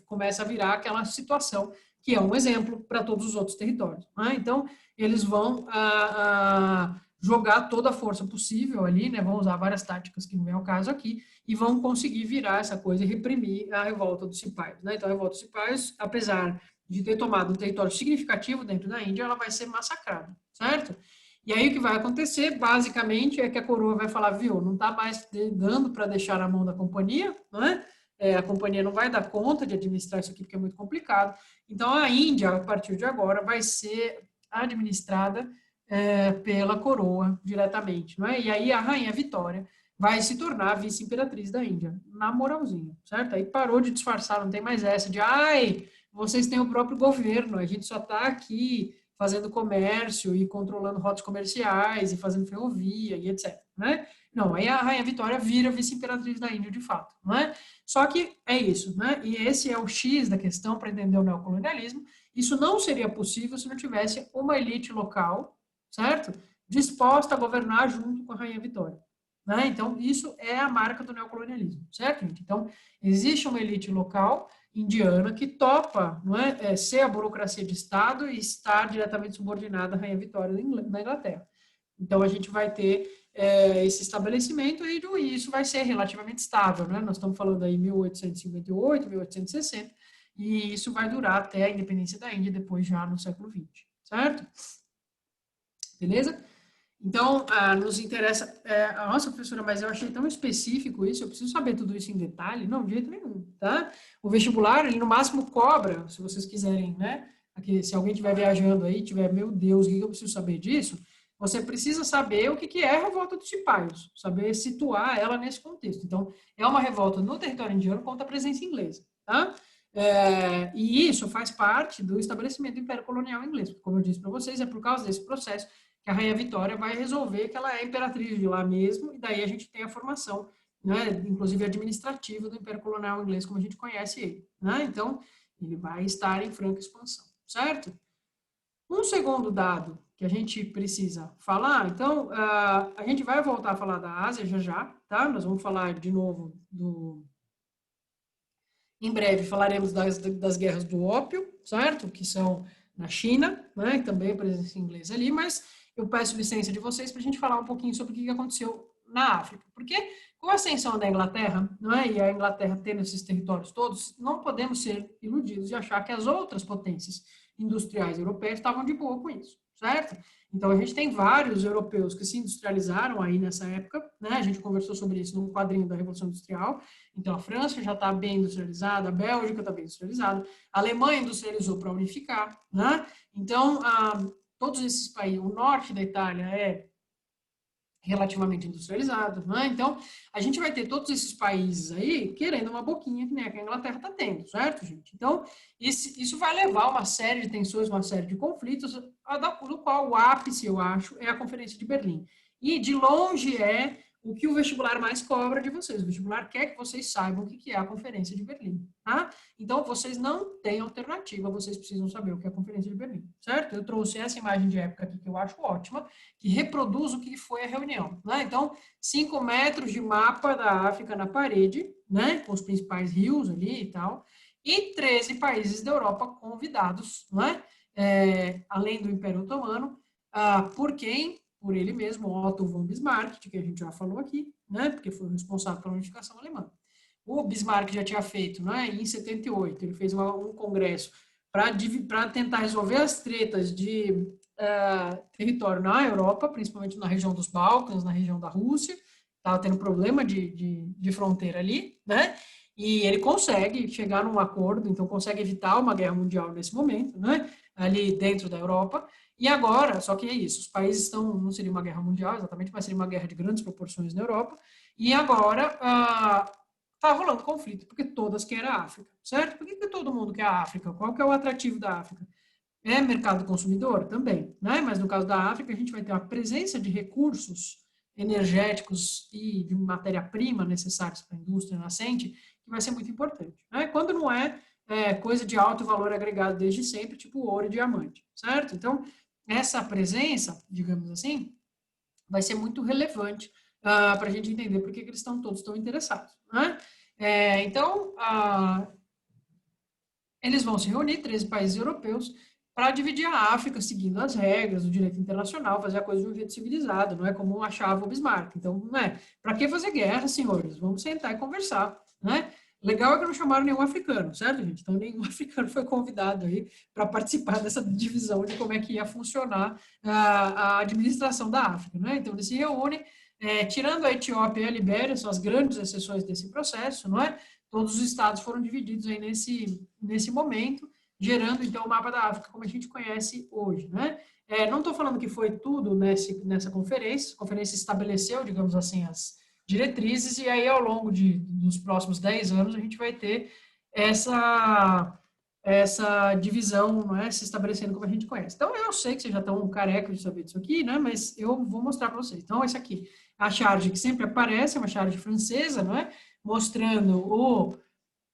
Começa a virar aquela situação que é um exemplo para todos os outros territórios, né? Então, eles vão jogar toda a força possível ali, né? Vão usar várias táticas que não é o caso aqui e vão conseguir virar essa coisa e reprimir a revolta dos cipaios, né? Então, a revolta dos cipaios, apesar de ter tomado um território significativo dentro da Índia, ela vai ser massacrada, certo? E aí o que vai acontecer, basicamente, é que a coroa vai falar, viu, não está mais dando para deixar na mão da companhia, né? A companhia não vai dar conta de administrar isso aqui, porque é muito complicado. Então, a Índia, a partir de agora, vai ser administrada pela coroa diretamente, não é? E aí a Rainha Vitória vai se tornar vice-imperatriz da Índia, na moralzinha, certo? Aí parou de disfarçar, não tem mais essa de, vocês têm o próprio governo, a gente só está aqui fazendo comércio e controlando rotas comerciais e fazendo ferrovia e etc, né? Não, aí a Rainha Vitória vira vice-imperatriz da Índia de fato, né? Só que é isso, né? E esse é o X da questão para entender o neocolonialismo. Isso não seria possível se não tivesse uma elite local, certo? Disposta a governar junto com a Rainha Vitória, né? Então, isso é a marca do neocolonialismo, certo, gente? Então, existe uma elite local indiana que topa, não é, ser a burocracia de Estado e estar diretamente subordinada à Rainha Vitória na Inglaterra. Então, a gente vai ter esse estabelecimento e isso vai ser relativamente estável, né? Nós estamos falando aí 1858, 1860, e isso vai durar até a independência da Índia, depois já no século XX, certo? Beleza? Então, nos interessa... nossa, professora, mas eu achei tão específico isso, eu preciso saber tudo isso em detalhe? Não, de jeito nenhum, tá? O vestibular, ele no máximo cobra, se vocês quiserem, né, aqui, se alguém estiver viajando aí, tiver, meu Deus, o que eu preciso saber disso? Você precisa saber o que é a revolta dos cipaios, saber situar ela nesse contexto. Então, é uma revolta no território indiano contra a presença inglesa, tá? E isso faz parte do estabelecimento do Império Colonial Inglês. Como eu disse para vocês, é por causa desse processo que a Rainha Vitória vai resolver que ela é imperatriz de lá mesmo, e daí a gente tem a formação, né, inclusive administrativa do Império Colonial Inglês, como a gente conhece ele, né? Então, ele vai estar em franca expansão, certo? Um segundo dado que a gente precisa falar, então, a gente vai voltar a falar da Ásia já, tá? Nós vamos falar de novo em breve falaremos das guerras do ópio, certo? Que são na China, né? Também a presença inglesa ali, mas eu peço licença de vocês para a gente falar um pouquinho sobre o que aconteceu na África. Porque com a ascensão da Inglaterra, né, e a Inglaterra tendo esses territórios todos, não podemos ser iludidos de achar que as outras potências industriais europeias estavam de boa com isso, certo? Então, a gente tem vários europeus que se industrializaram aí nessa época, né? A gente conversou sobre isso no quadrinho da Revolução Industrial. Então, a França já está bem industrializada, a Bélgica está bem industrializada, a Alemanha industrializou para unificar, né? Então, todos esses países, o norte da Itália é relativamente industrializado, né? Então, a gente vai ter todos esses países aí querendo uma boquinha que nem a que a Inglaterra está tendo, certo, gente? Então, isso vai levar a uma série de tensões, uma série de conflitos, do qual o ápice, eu acho, é a Conferência de Berlim. E, de longe, é o que o vestibular mais cobra de vocês. O vestibular quer que vocês saibam o que é a Conferência de Berlim, tá? Então, vocês não têm alternativa, vocês precisam saber o que é a Conferência de Berlim, certo? Eu trouxe essa imagem de época aqui que eu acho ótima, que reproduz o que foi a reunião, né? Então, 5 metros de mapa da África na parede, né? Com os principais rios ali e tal, e 13 países da Europa convidados, né? Além do Império Otomano, por quem? Por ele mesmo, Otto von Bismarck, de que a gente já falou aqui, né? Porque foi o responsável pela unificação alemã. O Bismarck já tinha feito, né? Em 78, ele fez um congresso para tentar resolver as tretas de território na Europa, principalmente na região dos Balcãs, na região da Rússia, estava tendo problema de fronteira ali, né? E ele consegue chegar num acordo, então consegue evitar uma guerra mundial nesse momento, né? Ali dentro da Europa. E agora, só que é isso, os países não seria uma guerra mundial exatamente, mas seria uma guerra de grandes proporções na Europa. E agora está rolando conflito, porque todas querem a África, certo? Por que todo mundo quer a África? Qual que é o atrativo da África? É mercado consumidor? Também, né? Mas no caso da África, a gente vai ter a presença de recursos energéticos e de matéria-prima necessários para a indústria nascente, que vai ser muito importante, né? Quando não coisa de alto valor agregado desde sempre, tipo ouro e diamante, certo? Então, essa presença, digamos assim, vai ser muito relevante para a gente entender por que eles estão todos tão interessados, né? Então, eles vão se reunir, 13 países europeus, para dividir a África seguindo as regras do direito internacional, fazer a coisa de um jeito civilizado, não é como achava o Bismarck. Então, não é, para que fazer guerra, senhores? Vamos sentar e conversar, né? Legal é que não chamaram nenhum africano, certo, gente? Então, nenhum africano foi convidado aí para participar dessa divisão de como é que ia funcionar a administração da África, né? Então, eles se reúnem, tirando a Etiópia e a Libéria, são as grandes exceções desse processo, não é? Todos os estados foram divididos aí nesse momento, gerando, então, o mapa da África como a gente conhece hoje, né? Não estou falando que foi tudo nessa conferência, a conferência estabeleceu, digamos assim, as diretrizes, e aí, ao longo dos próximos 10 anos, a gente vai ter essa divisão, não é, se estabelecendo como a gente conhece. Então, eu sei que vocês já estão carecas de saber disso aqui, né, mas eu vou mostrar para vocês. Então, esse aqui, a charge que sempre aparece, é uma charge francesa, não é, mostrando o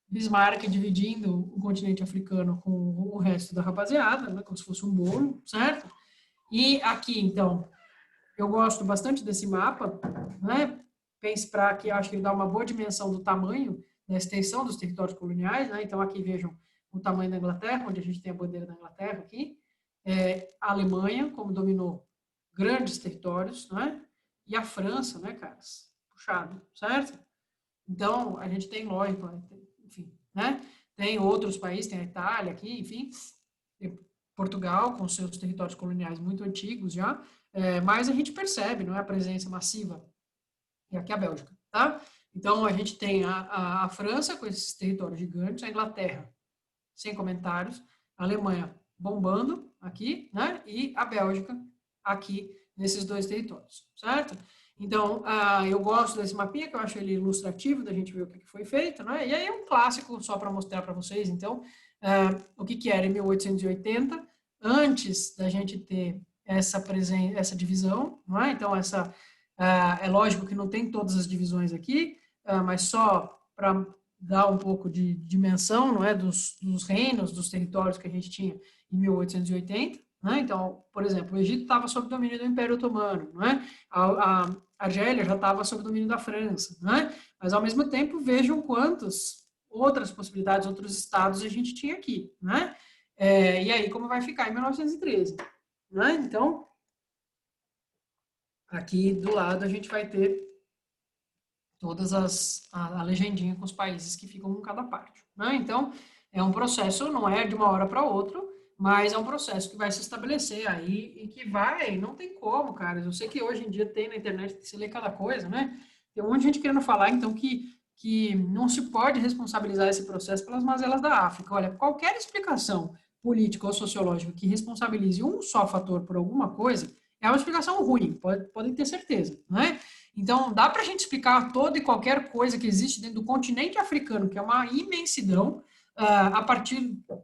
Bismarck dividindo o continente africano com o resto da rapaziada, né, como se fosse um bolo, certo? E aqui, então, eu gosto bastante desse mapa, né? Pense para que eu acho que ele dá uma boa dimensão do tamanho, da extensão dos territórios coloniais, né? Então, aqui vejam o tamanho da Inglaterra, onde a gente tem a bandeira da Inglaterra aqui, a Alemanha, como dominou grandes territórios, né? E a França, né, caras? Puxado, certo? Então, a gente tem, lógico, enfim, né? Tem outros países, tem a Itália aqui, enfim, Portugal, com seus territórios coloniais muito antigos já, mas a gente percebe, não é, a presença massiva, e aqui a Bélgica, tá? Então, a gente tem a França com esses territórios gigantes, a Inglaterra, sem comentários, a Alemanha bombando aqui, né? E a Bélgica aqui nesses dois territórios, certo? Então, eu gosto desse mapinha, que eu acho ele ilustrativo, da gente ver o que foi feito, né? E aí é um clássico, só para mostrar para vocês, então, o que era em 1880, antes da gente ter essa divisão, não é? Então, é lógico que não tem todas as divisões aqui, mas só para dar um pouco de dimensão, não é? Dos reinos, dos territórios que a gente tinha em 1880, né? Então, por exemplo, o Egito estava sob domínio do Império Otomano, não é? A Argélia já estava sob domínio da França, né? Mas, ao mesmo tempo, vejam quantas outras possibilidades, outros estados a gente tinha aqui, né? E aí, como vai ficar em 1913, né? Então, aqui do lado a gente vai ter todas a legendinha com os países que ficam em cada parte, né? Então, é um processo, não é de uma hora para outra, mas é um processo que vai se estabelecer aí e que não tem como, cara. Eu sei que hoje em dia tem na internet, você lê cada coisa, né? Tem um monte de gente querendo falar, então, que não se pode responsabilizar esse processo pelas mazelas da África. Olha, qualquer explicação política ou sociológica que responsabilize um só fator por alguma coisa é uma explicação ruim, podem ter certeza, né? Então, dá para a gente explicar toda e qualquer coisa que existe dentro do continente africano, que é uma imensidão,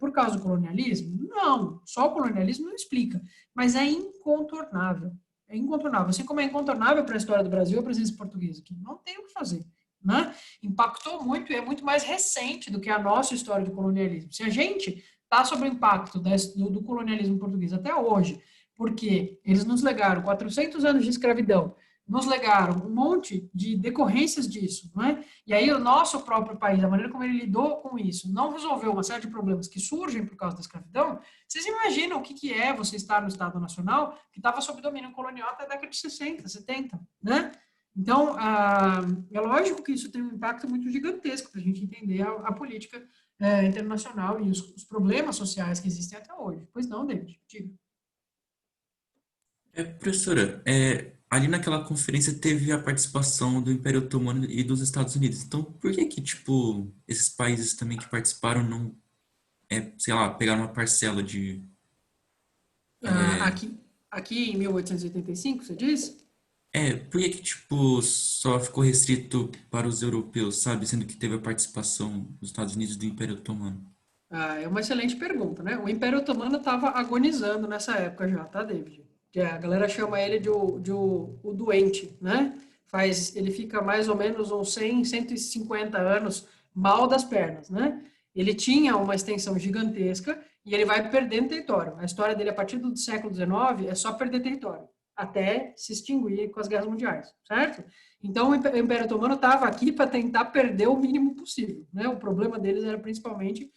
por causa do colonialismo? Não, só o colonialismo não explica, mas é incontornável. É incontornável. Assim como é incontornável para a história do Brasil a presença portuguesa, que não tem o que fazer, né? Impactou muito e é muito mais recente do que a nossa história do colonialismo. Se a gente está sob o impacto do colonialismo português até hoje, porque eles nos legaram 400 anos de escravidão, nos legaram um monte de decorrências disso, não é? E aí o nosso próprio país, a maneira como ele lidou com isso, não resolveu uma série de problemas que surgem por causa da escravidão. Vocês imaginam o que é você estar no Estado Nacional que estava sob domínio colonial até a década de 60, 70, né? Então, é lógico que isso tem um impacto muito gigantesco para a gente entender a política internacional e os problemas sociais que existem até hoje. Pois não, David? Diga. Professora, ali naquela conferência teve a participação do Império Otomano e dos Estados Unidos. Então, por que que, tipo, esses países também que participaram não, sei lá, pegaram uma parcela de... Aqui em 1885, você diz? Por que que, tipo, só ficou restrito para os europeus, sabe? Sendo que teve a participação dos Estados Unidos e do Império Otomano. É uma excelente pergunta, né? O Império Otomano estava agonizando nessa época já, tá, David? A galera chama ele de o doente, né? Ele fica mais ou menos uns 100, 150 anos mal das pernas, né? Ele tinha uma extensão gigantesca e ele vai perdendo território. A história dele, a partir do século XIX, é só perder território, até se extinguir com as guerras mundiais, certo? Então, o Império Otomano estava aqui para tentar perder o mínimo possível, né? O problema deles era principalmente,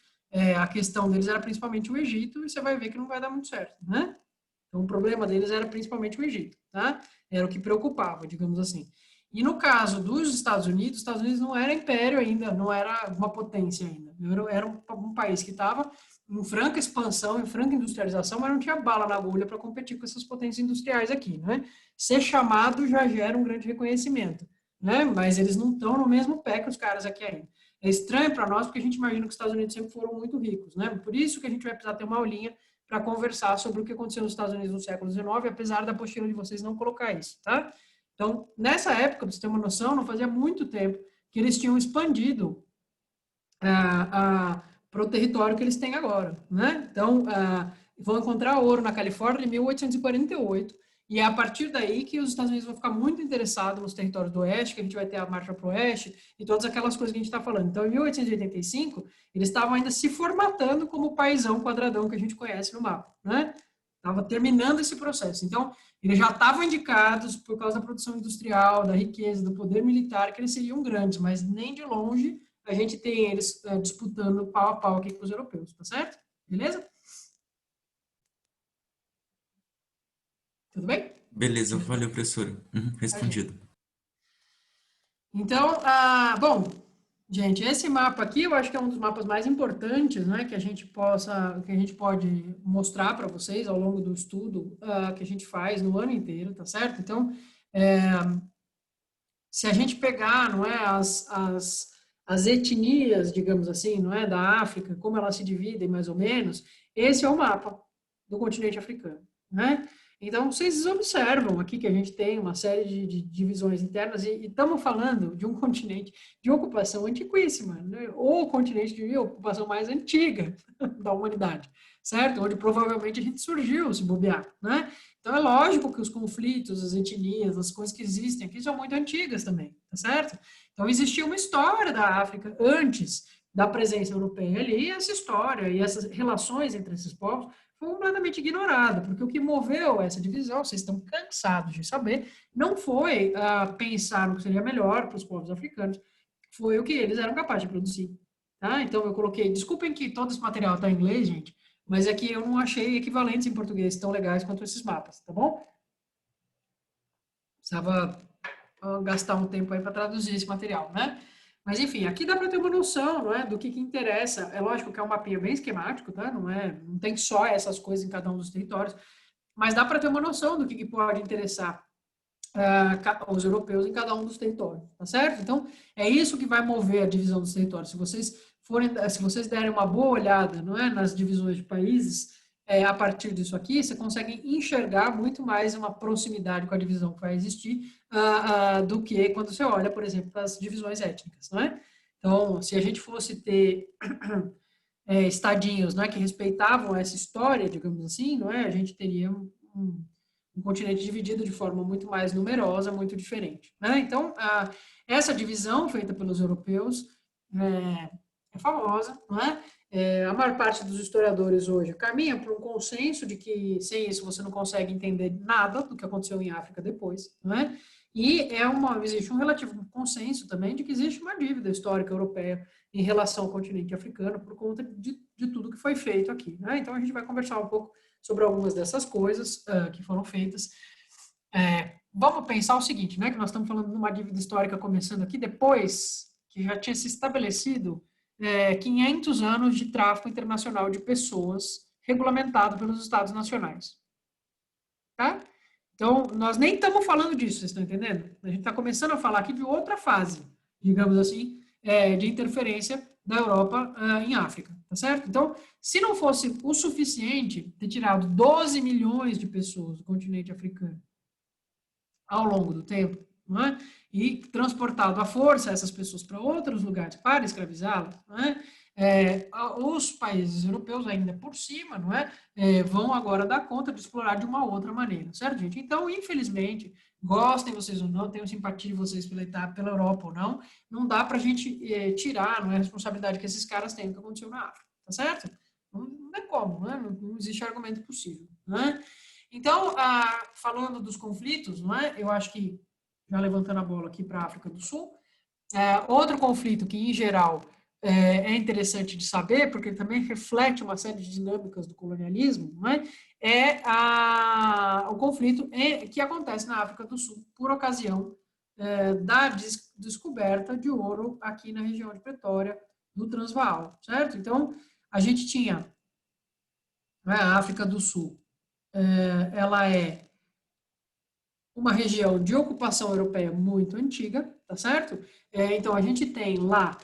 a questão deles era principalmente o Egito, e você vai ver que não vai dar muito certo, né? Então, o problema deles era principalmente o Egito, tá? Era o que preocupava, digamos assim. E no caso dos Estados Unidos não era império ainda, não era uma potência ainda. Era um país que estava em franca expansão, em franca industrialização, mas não tinha bala na agulha para competir com essas potências industriais aqui, né? Ser chamado já gera um grande reconhecimento, né? Mas eles não estão no mesmo pé que os caras aqui ainda. É estranho para nós, porque a gente imagina que os Estados Unidos sempre foram muito ricos, né? Por isso que a gente vai precisar ter uma aulinha para conversar sobre o que aconteceu nos Estados Unidos no século XIX, apesar da apostila de vocês não colocar isso, tá? Então, nessa época, para você ter uma noção, não fazia muito tempo que eles tinham expandido para o território que eles têm agora, né? Então, vão encontrar ouro na Califórnia em 1848, e é a partir daí que os Estados Unidos vão ficar muito interessados nos territórios do Oeste, que a gente vai ter a Marcha para o Oeste e todas aquelas coisas que a gente está falando. Então, em 1885, eles estavam ainda se formatando como o paizão quadradão que a gente conhece no mapa, né? Estava terminando esse processo. Então, eles já estavam indicados, por causa da produção industrial, da riqueza, do poder militar, que eles seriam grandes, mas nem de longe a gente tem eles disputando pau a pau aqui com os europeus, tá certo? Beleza? Tudo bem? Beleza, valeu, professora. Respondido. Então, bom, gente, esse mapa aqui eu acho que é um dos mapas mais importantes, né, que a gente pode mostrar para vocês ao longo do estudo que a gente faz no ano inteiro, tá certo? Então, se a gente pegar, não é, as etnias, digamos assim, não é, da África, como elas se dividem mais ou menos, esse é o mapa, do continente africano, né? Então, vocês observam aqui que a gente tem uma série de divisões internas e estamos falando de um continente de ocupação antiquíssima, né? Ou o continente de ocupação mais antiga da humanidade, certo? Onde provavelmente a gente surgiu, se bobear, né? Então, é lógico que os conflitos, as etnias, as coisas que existem aqui são muito antigas também, tá certo? Então, existia uma história da África antes da presença europeia ali, e essa história e essas relações entre esses povos foi completamente ignorada, porque o que moveu essa divisão, vocês estão cansados de saber, não foi pensar no que seria melhor para os povos africanos, foi o que eles eram capazes de produzir. Tá? Então, eu coloquei, desculpem que todo esse material está em inglês, gente, mas é que eu não achei equivalentes em português tão legais quanto esses mapas, tá bom? Precisava gastar um tempo aí para traduzir esse material, né? Mas, enfim, aqui dá para ter uma noção, não é, do que interessa. É lógico que é um mapinha bem esquemático, tá? Não tem só essas coisas em cada um dos territórios, mas dá para ter uma noção do que pode interessar os europeus em cada um dos territórios, tá certo? Então, é isso que vai mover a divisão dos territórios. Se vocês derem uma boa olhada, não é, nas divisões de países, a partir disso aqui, você consegue enxergar muito mais uma proximidade com a divisão que vai existir do que quando você olha, por exemplo, para as divisões étnicas, não é? Então, se a gente fosse ter estadinhos, não é, que respeitavam essa história, digamos assim, não é? A gente teria um continente dividido de forma muito mais numerosa, muito diferente, né? Então, essa divisão feita pelos europeus é famosa, não é? A maior parte dos historiadores hoje caminha para um consenso de que sem isso você não consegue entender nada do que aconteceu em África depois, não é? E existe um relativo consenso também de que existe uma dívida histórica europeia em relação ao continente africano por conta de tudo que foi feito aqui, né? Então a gente vai conversar um pouco sobre algumas dessas coisas que foram feitas. Vamos pensar o seguinte, né? Que nós estamos falando de uma dívida histórica começando aqui depois que já tinha se estabelecido 500 anos de tráfico internacional de pessoas regulamentado pelos Estados nacionais. Tá? Então, nós nem estamos falando disso, vocês estão entendendo? A gente está começando a falar aqui de outra fase, digamos assim, de interferência da Europa em África, tá certo? Então, se não fosse o suficiente ter tirado 12 milhões de pessoas do continente africano ao longo do tempo, não é? E transportado à força essas pessoas para outros lugares para escravizá-las, não é? Os países europeus ainda por cima, não é? Vão agora dar conta de explorar de uma outra maneira, certo, gente? Então, infelizmente, gostem vocês ou não, tenham simpatia de vocês pela Europa ou não, não dá para a gente tirar, não é, a responsabilidade que esses caras têm do que aconteceu na África, tá certo? Não é como, não é? Não existe argumento possível, não é? Então, falando dos conflitos, não é? Eu acho que, já levantando a bola aqui para a África do Sul, outro conflito que, em geral, é interessante de saber, porque ele também reflete uma série de dinâmicas do colonialismo, não é? O conflito que acontece na África do Sul por ocasião da descoberta de ouro aqui na região de Pretória, do Transvaal, certo? Então, a gente tinha a África do Sul, ela é uma região de ocupação europeia muito antiga, tá certo? Então, a gente tem lá,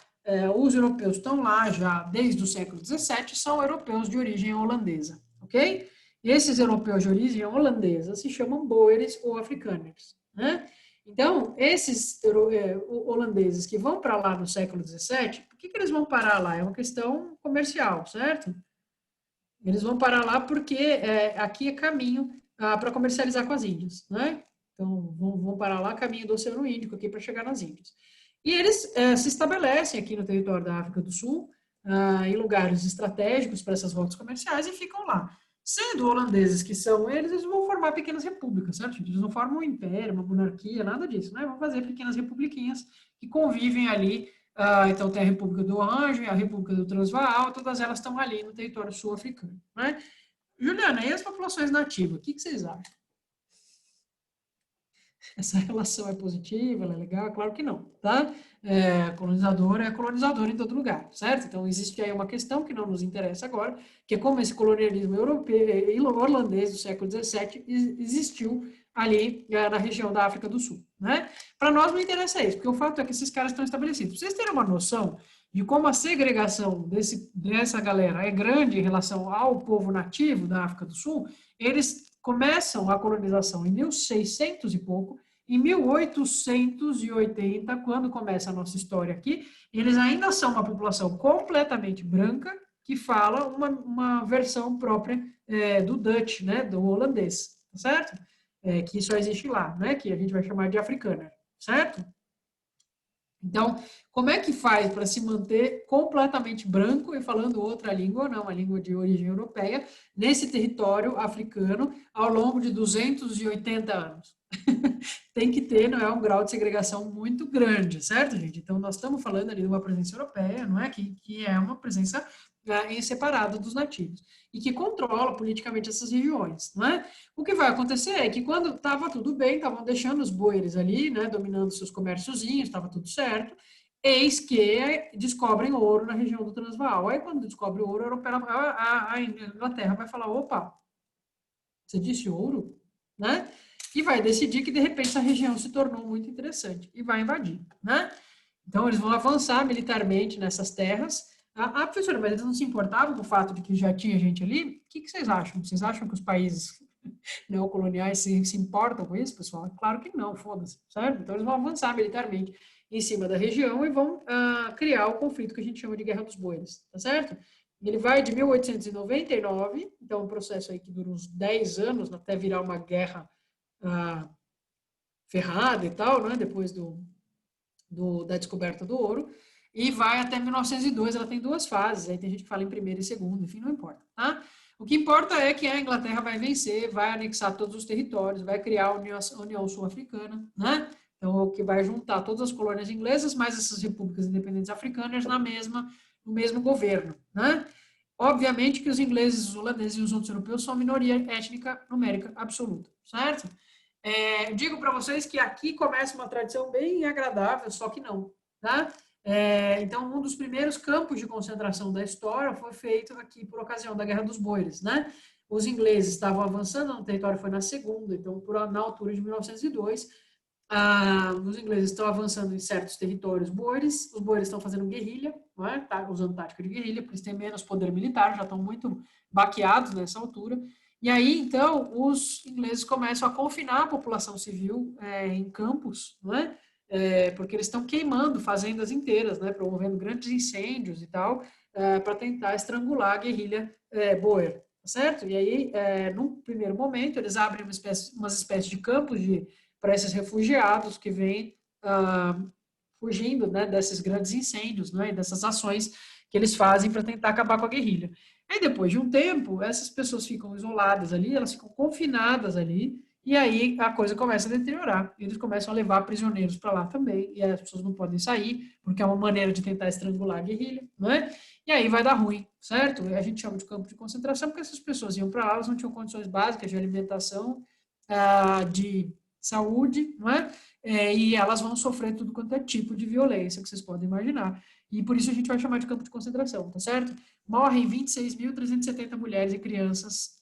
os europeus estão lá já desde o século XVII, são europeus de origem holandesa, ok? Esses europeus de origem holandesa se chamam Boeres ou Afrikaners, né? Então, esses holandeses que vão para lá no século XVII, por que eles vão parar lá? É uma questão comercial, certo? Eles vão parar lá porque aqui é caminho para comercializar com as Índias, né? Então, vão parar lá, caminho do Oceano Índico aqui para chegar nas Índias. E eles se estabelecem aqui no território da África do Sul, em lugares estratégicos para essas rotas comerciais e ficam lá. Sendo holandeses que são eles vão formar pequenas repúblicas, certo? Eles não formam um império, uma monarquia, nada disso, né? Vão fazer pequenas republiquinhas que convivem ali. Então, tem a República do Orange, a República do Transvaal, todas elas estão ali no território sul-africano, né? Juliana, e as populações nativas? O que vocês acham? Essa relação é positiva, ela é legal? Claro que não, tá? Colonizador é colonizador em todo lugar, certo? Então, existe aí uma questão que não nos interessa agora, que é como esse colonialismo europeu e holandês do século XVII existiu ali na região da África do Sul, né? Para nós não interessa isso, porque o fato é que esses caras estão estabelecidos. Pra vocês terem uma noção, de como a segregação dessa galera é grande em relação ao povo nativo da África do Sul, eles começam a colonização em 1600 e pouco. Em 1880, quando começa a nossa história aqui, eles ainda são uma população completamente branca que fala uma versão própria do Dutch, né, do holandês, tá certo? Que só existe lá, né, que a gente vai chamar de africana, certo? Então, como é que faz para se manter completamente branco e falando outra língua, não, uma língua de origem europeia, nesse território africano ao longo de 280 anos? Tem que ter, não é, um grau de segregação muito grande, certo, gente? Então, nós estamos falando ali de uma presença europeia, não é? Que é uma presença em separado dos nativos e que controla politicamente essas regiões, não é? O que vai acontecer é que quando estava tudo bem, estavam deixando os boeres ali, né, dominando seus comérciozinhos, estava tudo certo, eis que descobrem ouro na região do Transvaal. Aí, quando descobre o ouro, a Inglaterra vai falar, opa, você disse ouro? Né? E vai decidir que, de repente, essa região se tornou muito interessante e vai invadir, né? Então, eles vão avançar militarmente nessas terras. Professora, mas eles não se importavam com o fato de que já tinha gente ali? O que vocês acham? Vocês acham que os países neocoloniais se importam com isso, pessoal? Claro que não, foda-se, certo? Então, eles vão avançar militarmente em cima da região e vão criar o conflito que a gente chama de Guerra dos Boeres, tá certo? Ele vai de 1899, então um processo aí que dura uns 10 anos, até virar uma guerra ferrada e tal, né? Depois da descoberta do ouro, e vai até 1902, ela tem duas fases, aí tem gente que fala em primeira e segunda, enfim, não importa, tá? O que importa é que a Inglaterra vai vencer, vai anexar todos os territórios, vai criar a União Sul-Africana, né? Então, o que vai juntar todas as colônias inglesas, mais essas repúblicas independentes africanas no mesmo governo, né? Obviamente que os ingleses, os holandeses e os outros europeus são minoria étnica numérica absoluta, certo? Digo para vocês que aqui começa uma tradição bem agradável, só que não, tá? Então, um dos primeiros campos de concentração da história foi feito aqui por ocasião da Guerra dos Boeres, né? Os ingleses estavam avançando no território, foi na segunda, então, na altura de 1902, os ingleses estão avançando em certos territórios boeres, os boeres estão fazendo guerrilha, não é? Tá usando tática de guerrilha, porque eles têm menos poder militar, já estão muito baqueados nessa altura. E aí, então, os ingleses começam a confinar a população civil em campos, não é? Porque eles estão queimando fazendas inteiras, né? Promovendo grandes incêndios e tal, para tentar estrangular a guerrilha boer, tá certo? E aí, num primeiro momento, eles abrem umas espécies de campos para esses refugiados que vêm fugindo, né, desses grandes incêndios, né, e dessas ações que eles fazem para tentar acabar com a guerrilha. Aí, depois de um tempo, essas pessoas ficam isoladas ali, elas ficam confinadas ali, e aí a coisa começa a deteriorar. Eles começam a levar prisioneiros para lá também, e as pessoas não podem sair, porque é uma maneira de tentar estrangular a guerrilha, não é? E aí vai dar ruim, certo? A gente chama de campo de concentração, porque essas pessoas iam para lá, elas não tinham condições básicas de alimentação, de saúde, não é? E elas vão sofrer tudo quanto é tipo de violência que vocês podem imaginar. E por isso a gente vai chamar de campo de concentração, tá certo? Morrem 26.370 mulheres e crianças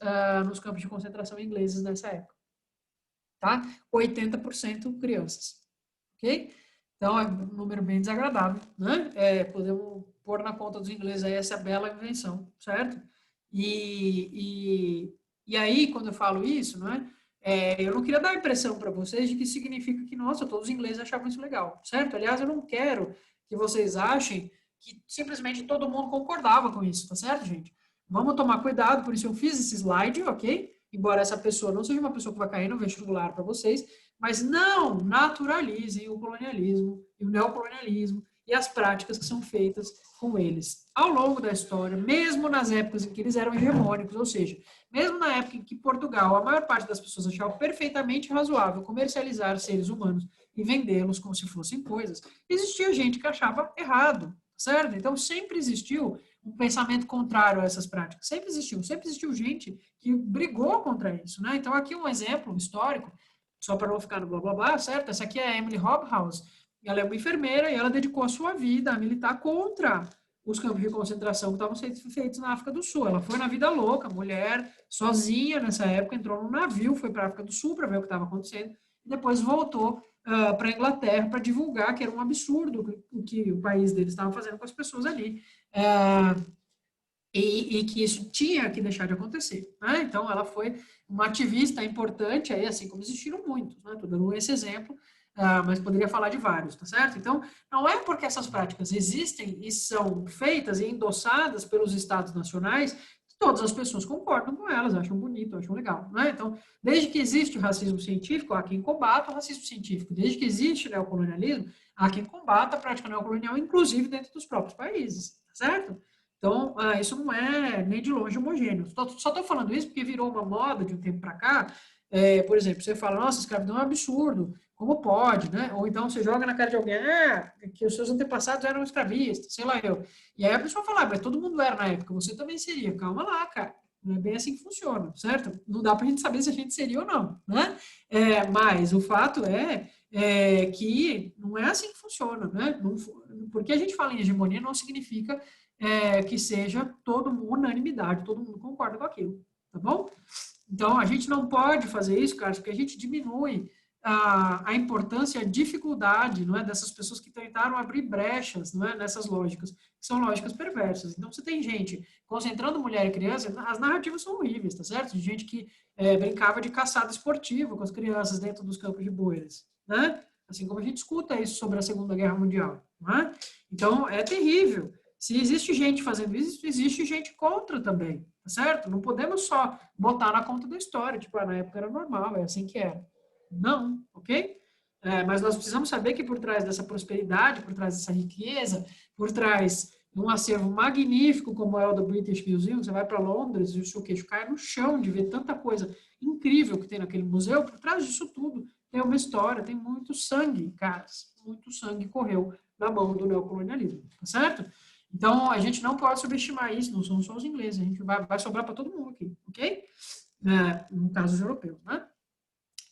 nos campos de concentração ingleses nessa época. Tá? 80% crianças. Ok? Então, é um número bem desagradável, né? Podemos pôr na conta dos ingleses aí essa bela invenção, certo? E aí, quando eu falo isso, não é? Eu não queria dar a impressão para vocês de que significa que, nossa, todos os ingleses achavam isso legal, certo? Aliás, eu não quero que vocês achem que simplesmente todo mundo concordava com isso, tá certo, gente? Vamos tomar cuidado, por isso eu fiz esse slide, ok? Embora essa pessoa não seja uma pessoa que vai cair no vestibular para vocês, mas não naturalizem o colonialismo e o neocolonialismo e as práticas que são feitas com eles. Ao longo da história, mesmo nas épocas em que eles eram hegemônicos, ou seja, mesmo na época em que Portugal, a maior parte das pessoas achava perfeitamente razoável comercializar seres humanos e vendê-los como se fossem coisas, existia gente que achava errado, certo? Então, sempre existiu um pensamento contrário a essas práticas. Sempre existiu gente que brigou contra isso, né? Então, aqui um exemplo histórico, só para não ficar no blá blá blá, certo? Essa aqui é a Emily Hobhouse. Ela é uma enfermeira e ela dedicou a sua vida a militar contra os campos de concentração que estavam sendo feitos na África do Sul. Ela foi na vida louca, mulher, sozinha nessa época, entrou num navio, foi para a África do Sul para ver o que estava acontecendo e depois voltou para a Inglaterra para divulgar que era um absurdo o que o país deles estava fazendo com as pessoas ali. E que isso tinha que deixar de acontecer, né? Então, ela foi uma ativista importante, aí, assim como existiram muitos, né? Estou dando esse exemplo, mas poderia falar de vários, tá certo? Então, não é porque essas práticas existem e são feitas e endossadas pelos estados nacionais que todas as pessoas concordam com elas, acham bonito, acham legal, né? Então, desde que existe o racismo científico, há quem combata o racismo científico. Desde que existe o neocolonialismo, há quem combata a prática neocolonial, inclusive dentro dos próprios países, tá certo? Então, isso não é nem de longe homogêneo. Só estou falando isso porque virou uma moda de um tempo para cá. Por exemplo, você fala, nossa, escravidão é um absurdo, como pode, né? Ou então você joga na cara de alguém, que os seus antepassados eram escravistas, sei lá eu. E aí a pessoa fala, mas todo mundo era na época, você também seria. Calma lá, cara. Não é bem assim que funciona, certo? Não dá para a gente saber se a gente seria ou não, né? Mas o fato é que não é assim que funciona, né? Não, porque a gente fala em hegemonia não significa que seja unanimidade, todo mundo concorda com aquilo, tá bom? Então, a gente não pode fazer isso, cara, porque a gente diminui a importância e a dificuldade, não é, dessas pessoas que tentaram abrir brechas, não é, nessas lógicas, que são lógicas perversas. Então, você tem gente concentrando mulher e criança, as narrativas são horríveis, tá certo? De gente que brincava de caçada esportiva com as crianças dentro dos campos de bois, né? Assim como a gente escuta isso sobre a Segunda Guerra Mundial, não é? Então, é terrível. Se existe gente fazendo isso, existe gente contra também, tá certo? Não podemos só botar na conta da história, tipo, na época era normal, é assim que era. Não, ok? Mas nós precisamos saber que por trás dessa prosperidade, por trás dessa riqueza, por trás de um acervo magnífico como é o do British Museum, você vai para Londres e o seu queixo cai no chão de ver tanta coisa incrível que tem naquele museu, por trás disso tudo tem uma história, tem muito sangue, caras, muito sangue correu na mão do neocolonialismo, tá certo? Então, a gente não pode subestimar isso, não são só os ingleses, a gente vai sobrar para todo mundo aqui, ok? No caso, os europeus, né?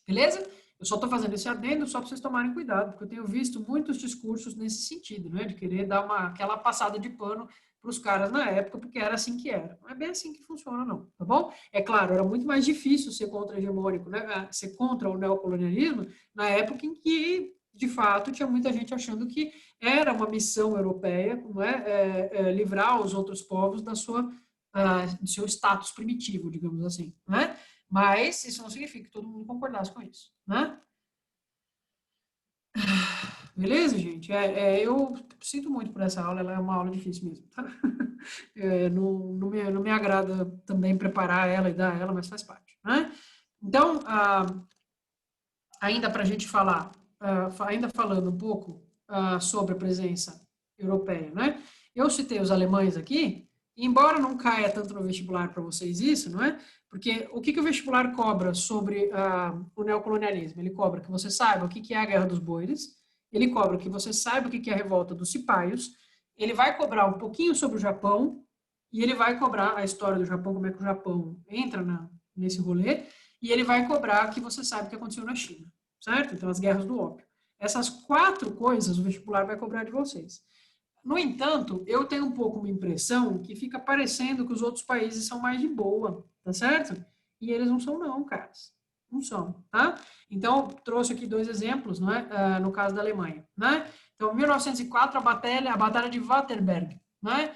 Beleza? Eu só estou fazendo esse adendo só para vocês tomarem cuidado, porque eu tenho visto muitos discursos nesse sentido, né? De querer dar aquela passada de pano para os caras na época, porque era assim que era. Não é bem assim que funciona, não, tá bom? É claro, era muito mais difícil ser contra-hegemônico, né? Ser contra o neocolonialismo na época em que, de fato, tinha muita gente achando que era uma missão europeia, não é? Livrar os outros povos do seu status primitivo, digamos assim, né? Mas isso não significa que todo mundo concordasse com isso, né? Beleza, gente? Eu sinto muito por essa aula, ela é uma aula difícil mesmo, tá? Não me agrada também preparar ela e dar ela, mas faz parte, né? Então, ainda para a gente falar, ainda falando um pouco sobre a presença europeia, né? Eu citei os alemães aqui, e embora não caia tanto no vestibular para vocês isso, não é? Porque o que o vestibular cobra sobre o neocolonialismo? Ele cobra que você saiba o que é a Guerra dos Boeres, ele cobra que você saiba o que é a Revolta dos Cipaios, ele vai cobrar um pouquinho sobre o Japão, e ele vai cobrar a história do Japão, como é que o Japão entra nesse rolê, e ele vai cobrar que você saiba o que aconteceu na China, certo? Então, as guerras do ópio. Essas 4 coisas o vestibular vai cobrar de vocês. No entanto, eu tenho um pouco uma impressão que fica parecendo que os outros países são mais de boa, tá certo? E eles não são não, caras. Não são, tá? Então, trouxe aqui 2 exemplos, não é? No caso da Alemanha, né? Então, 1904, a Batalha de Waterberg, né?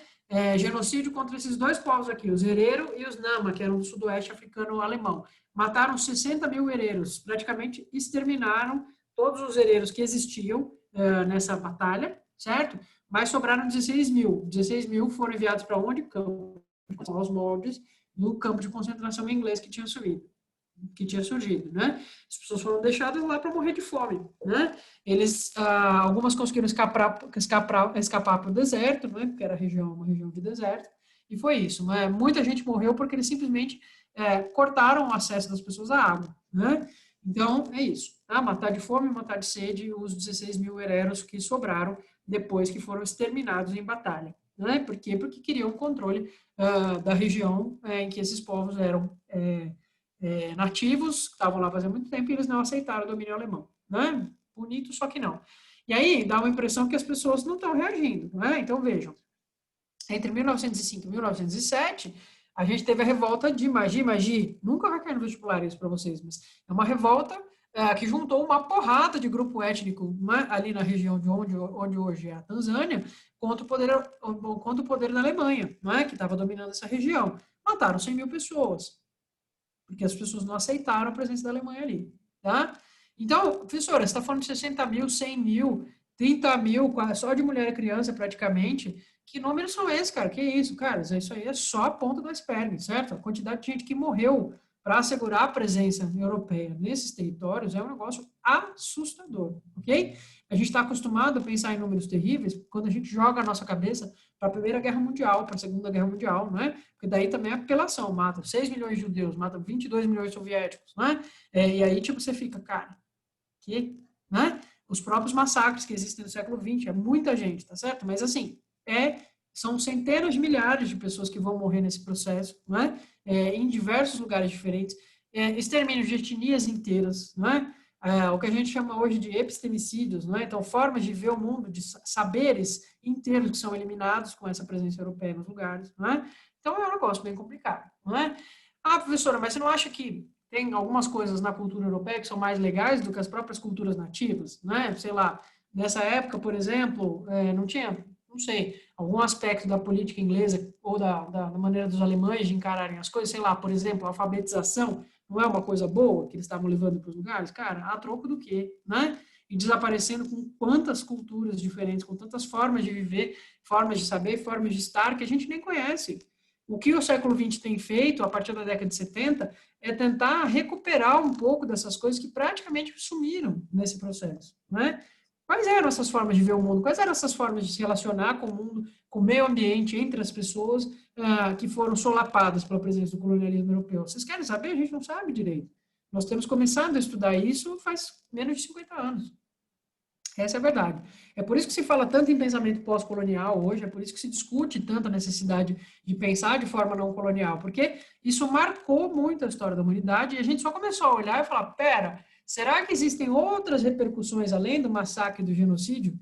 Genocídio contra esses 2 povos aqui, os Herero e os Nama, que eram do sudoeste africano alemão. Mataram 60 mil hereros, praticamente exterminaram todos os hereros que existiam nessa batalha, certo? Mas sobraram 16 mil. 16 mil foram enviados para onde? Aos moldes do campo de concentração inglês que tinha surgido, né? As pessoas foram deixadas lá para morrer de fome, né? Algumas conseguiram escapar para o deserto, né? Porque era uma região de deserto, e foi isso, né? Muita gente morreu porque eles simplesmente cortaram o acesso das pessoas à água, né? Então, é isso, tá? Matar de fome, matar de sede os 16 mil hereros que sobraram depois que foram exterminados em batalha, né? Por quê? Porque queriam o controle da região em que esses povos eram nativos, que estavam lá fazia muito tempo, e eles não aceitaram o domínio alemão, né? Bonito, só que não. E aí dá uma impressão que as pessoas não estão reagindo, né? Então vejam, entre 1905 e 1907, a gente teve a revolta de Magi, nunca vai cair no vestibular isso para vocês, mas é uma revolta que juntou uma porrada de grupo étnico, né, ali na região de onde hoje é a Tanzânia, contra o poder da Alemanha, né, que estava dominando essa região. Mataram 100 mil pessoas, porque as pessoas não aceitaram a presença da Alemanha ali. Tá? Então, professora, você está falando de 60 mil, 100 mil, 30 mil, só de mulher e criança praticamente. Que números são esses, cara? Que isso, cara? Isso aí é só a ponta do iceberg, certo? A quantidade de gente que morreu para assegurar a presença europeia nesses territórios é um negócio assustador, ok? A gente está acostumado a pensar em números terríveis quando a gente joga a nossa cabeça para a Primeira Guerra Mundial, para a Segunda Guerra Mundial, não é? Porque daí também é apelação, mata 6 milhões de judeus, mata 22 milhões de soviéticos, não é? E aí, tipo, você fica, cara, que, né? Os próprios massacres que existem no século XX, é muita gente, tá certo? Mas, assim, são centenas de milhares de pessoas que vão morrer nesse processo, não é? Em diversos lugares diferentes, extermínio de etnias inteiras, não é? O que a gente chama hoje de epistemicídios, não é? Então, formas de ver o mundo, de saberes inteiros que são eliminados com essa presença europeia nos lugares, não é? Então, é um negócio bem complicado, não é? Ah, professora, mas você não acha que tem algumas coisas na cultura europeia que são mais legais do que as próprias culturas nativas, né? Sei lá, nessa época, por exemplo, não tinha, não sei, algum aspecto da política inglesa ou da maneira dos alemães de encararem as coisas, sei lá, por exemplo, a alfabetização não é uma coisa boa que eles estavam levando para os lugares? Cara, a troco do quê, né? E desaparecendo com quantas culturas diferentes, com tantas formas de viver, formas de saber, formas de estar que a gente nem conhece. O que o século XX tem feito, a partir da década de 70, é tentar recuperar um pouco dessas coisas que praticamente sumiram nesse processo, né? Quais eram essas formas de ver o mundo? Quais eram essas formas de se relacionar com o mundo, com o meio ambiente, entre as pessoas que foram solapadas pela presença do colonialismo europeu? Vocês querem saber? A gente não sabe direito. Nós temos começado a estudar isso faz menos de 50 anos. Essa é a verdade. É por isso que se fala tanto em pensamento pós-colonial hoje, é por isso que se discute tanto a necessidade de pensar de forma não colonial, porque isso marcou muito a história da humanidade e a gente só começou a olhar e falar, pera, será que existem outras repercussões além do massacre e do genocídio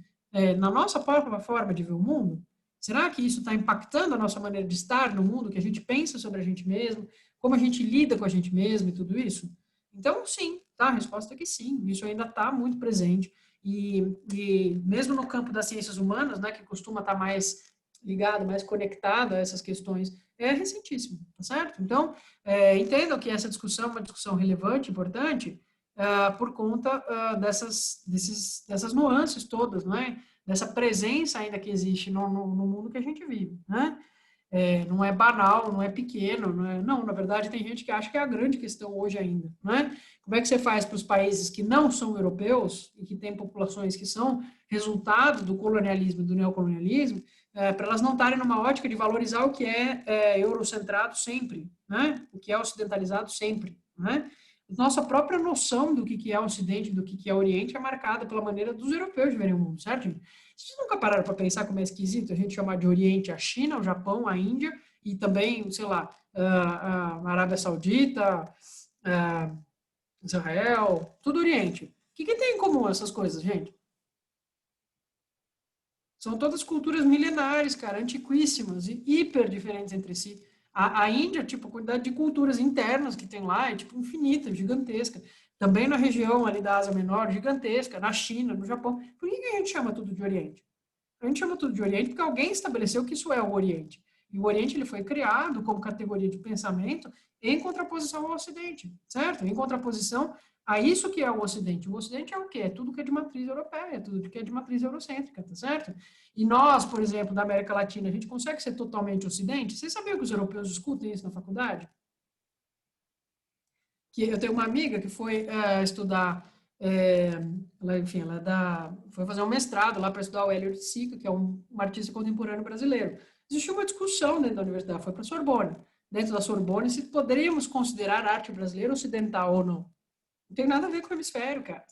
na nossa própria forma de ver o mundo? Será que isso está impactando a nossa maneira de estar no mundo, que a gente pensa sobre a gente mesmo, como a gente lida com a gente mesmo e tudo isso? Então, sim, tá? A resposta é que sim, isso ainda está muito presente. E mesmo no campo das ciências humanas, né, que costuma estar mais ligado, mais conectado a essas questões, é recentíssimo, tá certo? Então, entendam que essa discussão é uma discussão relevante, importante, por conta dessas nuances todas, não é? Dessa presença ainda que existe no mundo que a gente vive, né? Não é banal, não é pequeno, não, na verdade tem gente que acha que é a grande questão hoje ainda, né? Como é que você faz para os países que não são europeus e que têm populações que são resultado do colonialismo e do neocolonialismo, para elas não estarem numa ótica de valorizar o que é eurocentrado sempre, né? O que é ocidentalizado sempre, né? Nossa própria noção do que é Ocidente, do que é Oriente, é marcada pela maneira dos europeus de verem o mundo, certo, gente? Vocês nunca pararam para pensar como é esquisito a gente chamar de Oriente a China, o Japão, a Índia e também, sei lá, a Arábia Saudita, Israel, tudo Oriente. O que tem em comum essas coisas, gente? São todas culturas milenares, cara, antiquíssimas e hiper diferentes entre si. A Índia, tipo, a quantidade de culturas internas que tem lá é, tipo, infinita, gigantesca. Também na região ali da Ásia Menor, gigantesca. Na China, no Japão. Por que a gente chama tudo de Oriente? A gente chama tudo de Oriente porque alguém estabeleceu que isso é o Oriente. E o Oriente ele foi criado como categoria de pensamento em contraposição ao Ocidente, certo? Em contraposição a isso que é o Ocidente. O Ocidente é o quê? É tudo que é de matriz europeia, tudo que é de matriz eurocêntrica, tá certo? E nós, por exemplo, da América Latina, a gente consegue ser totalmente Ocidente? Vocês sabiam que os europeus discutem isso na faculdade? Que eu tenho uma amiga que foi estudar, foi fazer um mestrado lá para estudar o Hélio de Sica, que é um artista contemporâneo brasileiro. Existiu uma discussão dentro da universidade, foi para a Sorbonne. Dentro da Sorbonne, se poderíamos considerar a arte brasileira ocidental ou não. Não tem nada a ver com o hemisfério, cara.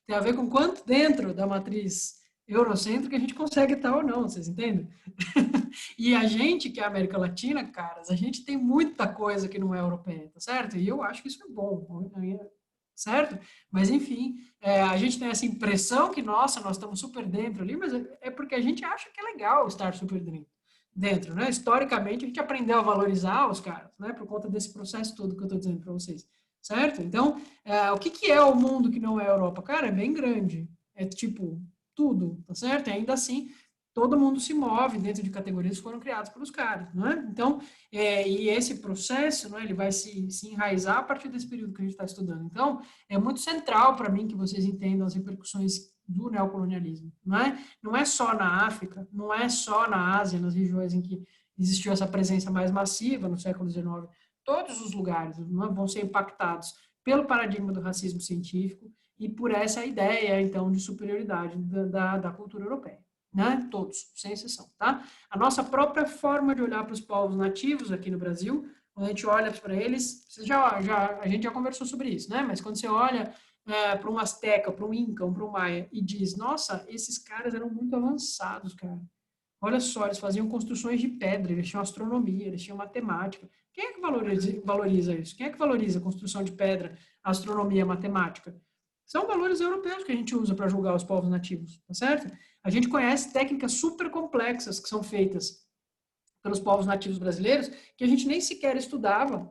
Tem a ver com quanto dentro da matriz eurocêntrica a gente consegue estar ou não, vocês entendem? E a gente, que é a América Latina, caras, a gente tem muita coisa que não é europeia, tá certo? E eu acho que isso é bom, certo? Mas, enfim, a gente tem essa impressão que, nossa, nós estamos super dentro ali, mas é porque a gente acha que é legal estar super dentro, né? Historicamente, a gente aprendeu a valorizar os caras, né? Por conta desse processo todo que eu estou dizendo para vocês. certo? Então, o que é o mundo que não é a Europa? Cara, é bem grande, é tipo tudo, tá certo? E ainda assim, todo mundo se move dentro de categorias que foram criadas pelos caras, não é? Então, e esse processo, não é, ele vai se enraizar a partir desse período que a gente está estudando. Então, é muito central para mim que vocês entendam as repercussões do neocolonialismo, não é? Não é só na África, não é só na Ásia, nas regiões em que existiu essa presença mais massiva no século XIX. Todos os lugares, não é, vão ser impactados pelo paradigma do racismo científico e por essa ideia, então, de superioridade da cultura europeia. Né? Todos, sem exceção, tá? A nossa própria forma de olhar para os povos nativos aqui no Brasil, quando a gente olha para eles, a gente já conversou sobre isso, né? Mas quando você olha para um asteca, para um inca, para um maia e diz, nossa, esses caras eram muito avançados, cara. Olha só, eles faziam construções de pedra, eles tinham astronomia, eles tinham matemática. Quem é que valoriza isso? Quem é que valoriza a construção de pedra, astronomia, matemática? São valores europeus que a gente usa para julgar os povos nativos, tá certo? A gente conhece técnicas super complexas que são feitas pelos povos nativos brasileiros que a gente nem sequer estudava,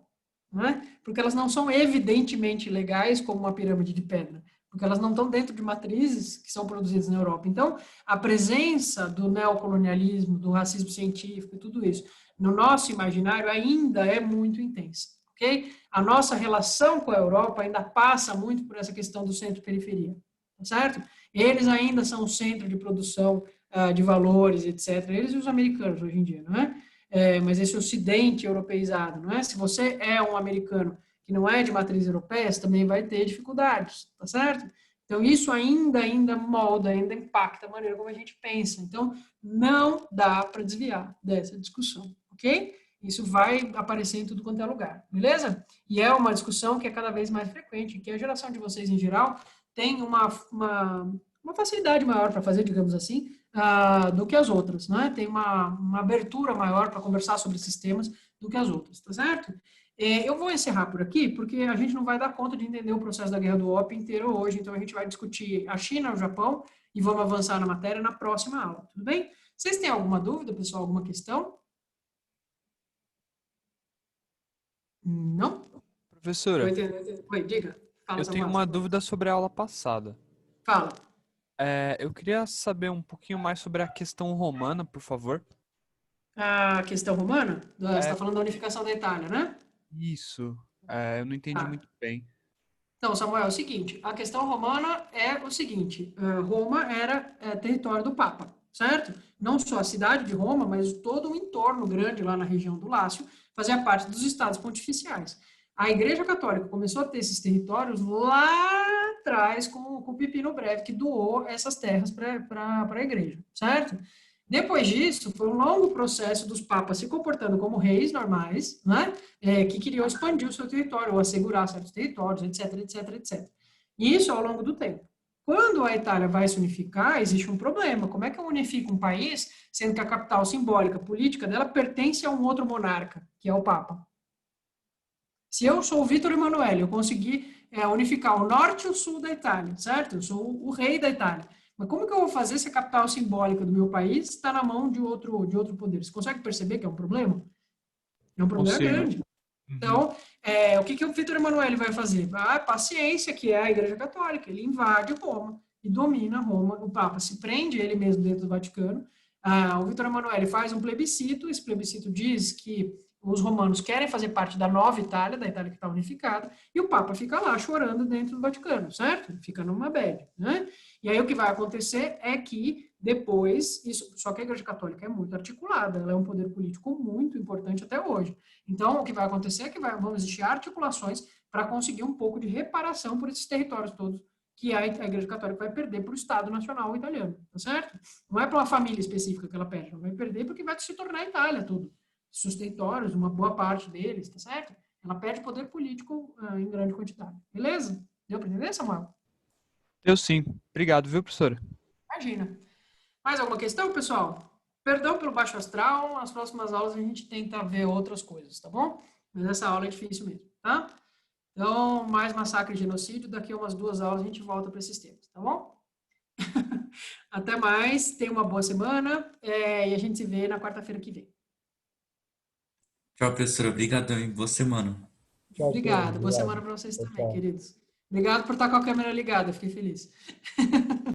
não é? Porque elas não são evidentemente legais como uma pirâmide de pedra, porque elas não estão dentro de matrizes que são produzidas na Europa. Então, a presença do neocolonialismo, do racismo científico e tudo isso no nosso imaginário ainda é muito intensa, ok? A nossa relação com a Europa ainda passa muito por essa questão do centro-periferia, tá certo? Eles ainda são o centro de produção de valores, etc. Eles e os americanos hoje em dia, não é? Mas esse ocidente europeizado, não é? Se você é um americano que não é de matriz europeia, você também vai ter dificuldades, tá certo? Então, isso ainda molda, ainda impacta a maneira como a gente pensa. Então, não dá para desviar dessa discussão, ok? Isso vai aparecer em tudo quanto é lugar, beleza? E é uma discussão que é cada vez mais frequente, que a geração de vocês, em geral, tem uma facilidade maior para fazer, digamos assim, do que as outras, né? Tem uma abertura maior para conversar sobre esses temas do que as outras, tá certo? Eu vou encerrar por aqui, porque a gente não vai dar conta de entender o processo da guerra do ópio inteiro hoje, então a gente vai discutir a China, o Japão, e vamos avançar na matéria na próxima aula, tudo bem? Vocês têm alguma dúvida, pessoal? Alguma questão? Não? Professora, Oi, diga. Fala, eu tenho Samuel. uma dúvida sobre a aula passada. Fala. Eu queria saber um pouquinho mais sobre a questão romana, por favor. A questão romana? Você está É falando da unificação da Itália, né? isso. Eu não entendi Tá. muito bem. Então, Samuel, é o seguinte, a questão romana é o seguinte, Roma era território do Papa, certo? Não só a cidade de Roma, mas todo o entorno grande lá na região do Lácio fazia parte dos estados pontificiais. A Igreja Católica começou a ter esses territórios lá atrás com o Pipino Breve, que doou essas terras para a igreja, certo? Depois disso, foi um longo processo dos papas se comportando como reis normais, né? Que queriam expandir o seu território, ou assegurar certos territórios, etc, etc, etc. E isso ao longo do tempo. Quando a Itália vai se unificar, existe um problema. Como é que eu unifico um país, sendo que a capital simbólica, política dela pertence a um outro monarca, que é o Papa? Se eu sou o Vítor Emanuele, eu consegui unificar o norte e o sul da Itália, certo? Eu sou o rei da Itália. Mas como que eu vou fazer se a capital simbólica do meu país está na mão de outro poder? Você consegue perceber que é um problema? É um problema Consigo. grande. Então, o que o Vítor Emanuele vai fazer? Paciência, que é a Igreja Católica. Ele invade Roma e domina Roma. O Papa se prende ele mesmo dentro do Vaticano. O Vítor Emanuele faz um plebiscito. Esse plebiscito diz que os romanos querem fazer parte da nova Itália, da Itália que está unificada, e o Papa fica lá chorando dentro do Vaticano, certo? Fica numa bad, né? E aí o que vai acontecer é que depois, só que a Igreja Católica é muito articulada, ela é um poder político muito importante até hoje. Então, o que vai acontecer é que vão existir articulações para conseguir um pouco de reparação por esses territórios todos que a Igreja Católica vai perder para o Estado Nacional Italiano, tá certo? Não é para uma família específica que ela perde, ela vai perder porque vai se tornar a Itália tudo. Seus territórios, uma boa parte deles, tá certo? Ela perde poder político em grande quantidade. Beleza? Deu para entender, Samuel? Deu sim. Obrigado, viu, professora? Imagina. Mais alguma questão, pessoal? Perdão pelo baixo astral, nas próximas aulas a gente tenta ver outras coisas, tá bom? Mas essa aula é difícil mesmo, tá? Então, mais massacre e genocídio, daqui a umas 2 aulas a gente volta para esses temas, tá bom? Até mais, tenha uma boa semana e a gente se vê na quarta-feira que vem. Tchau, professora. Obrigadão e boa semana. Tchau, Obrigada. Pedro. Boa Obrigado. semana para vocês Tchau, também, tchau. queridos. Obrigado por estar com a câmera ligada, fiquei feliz.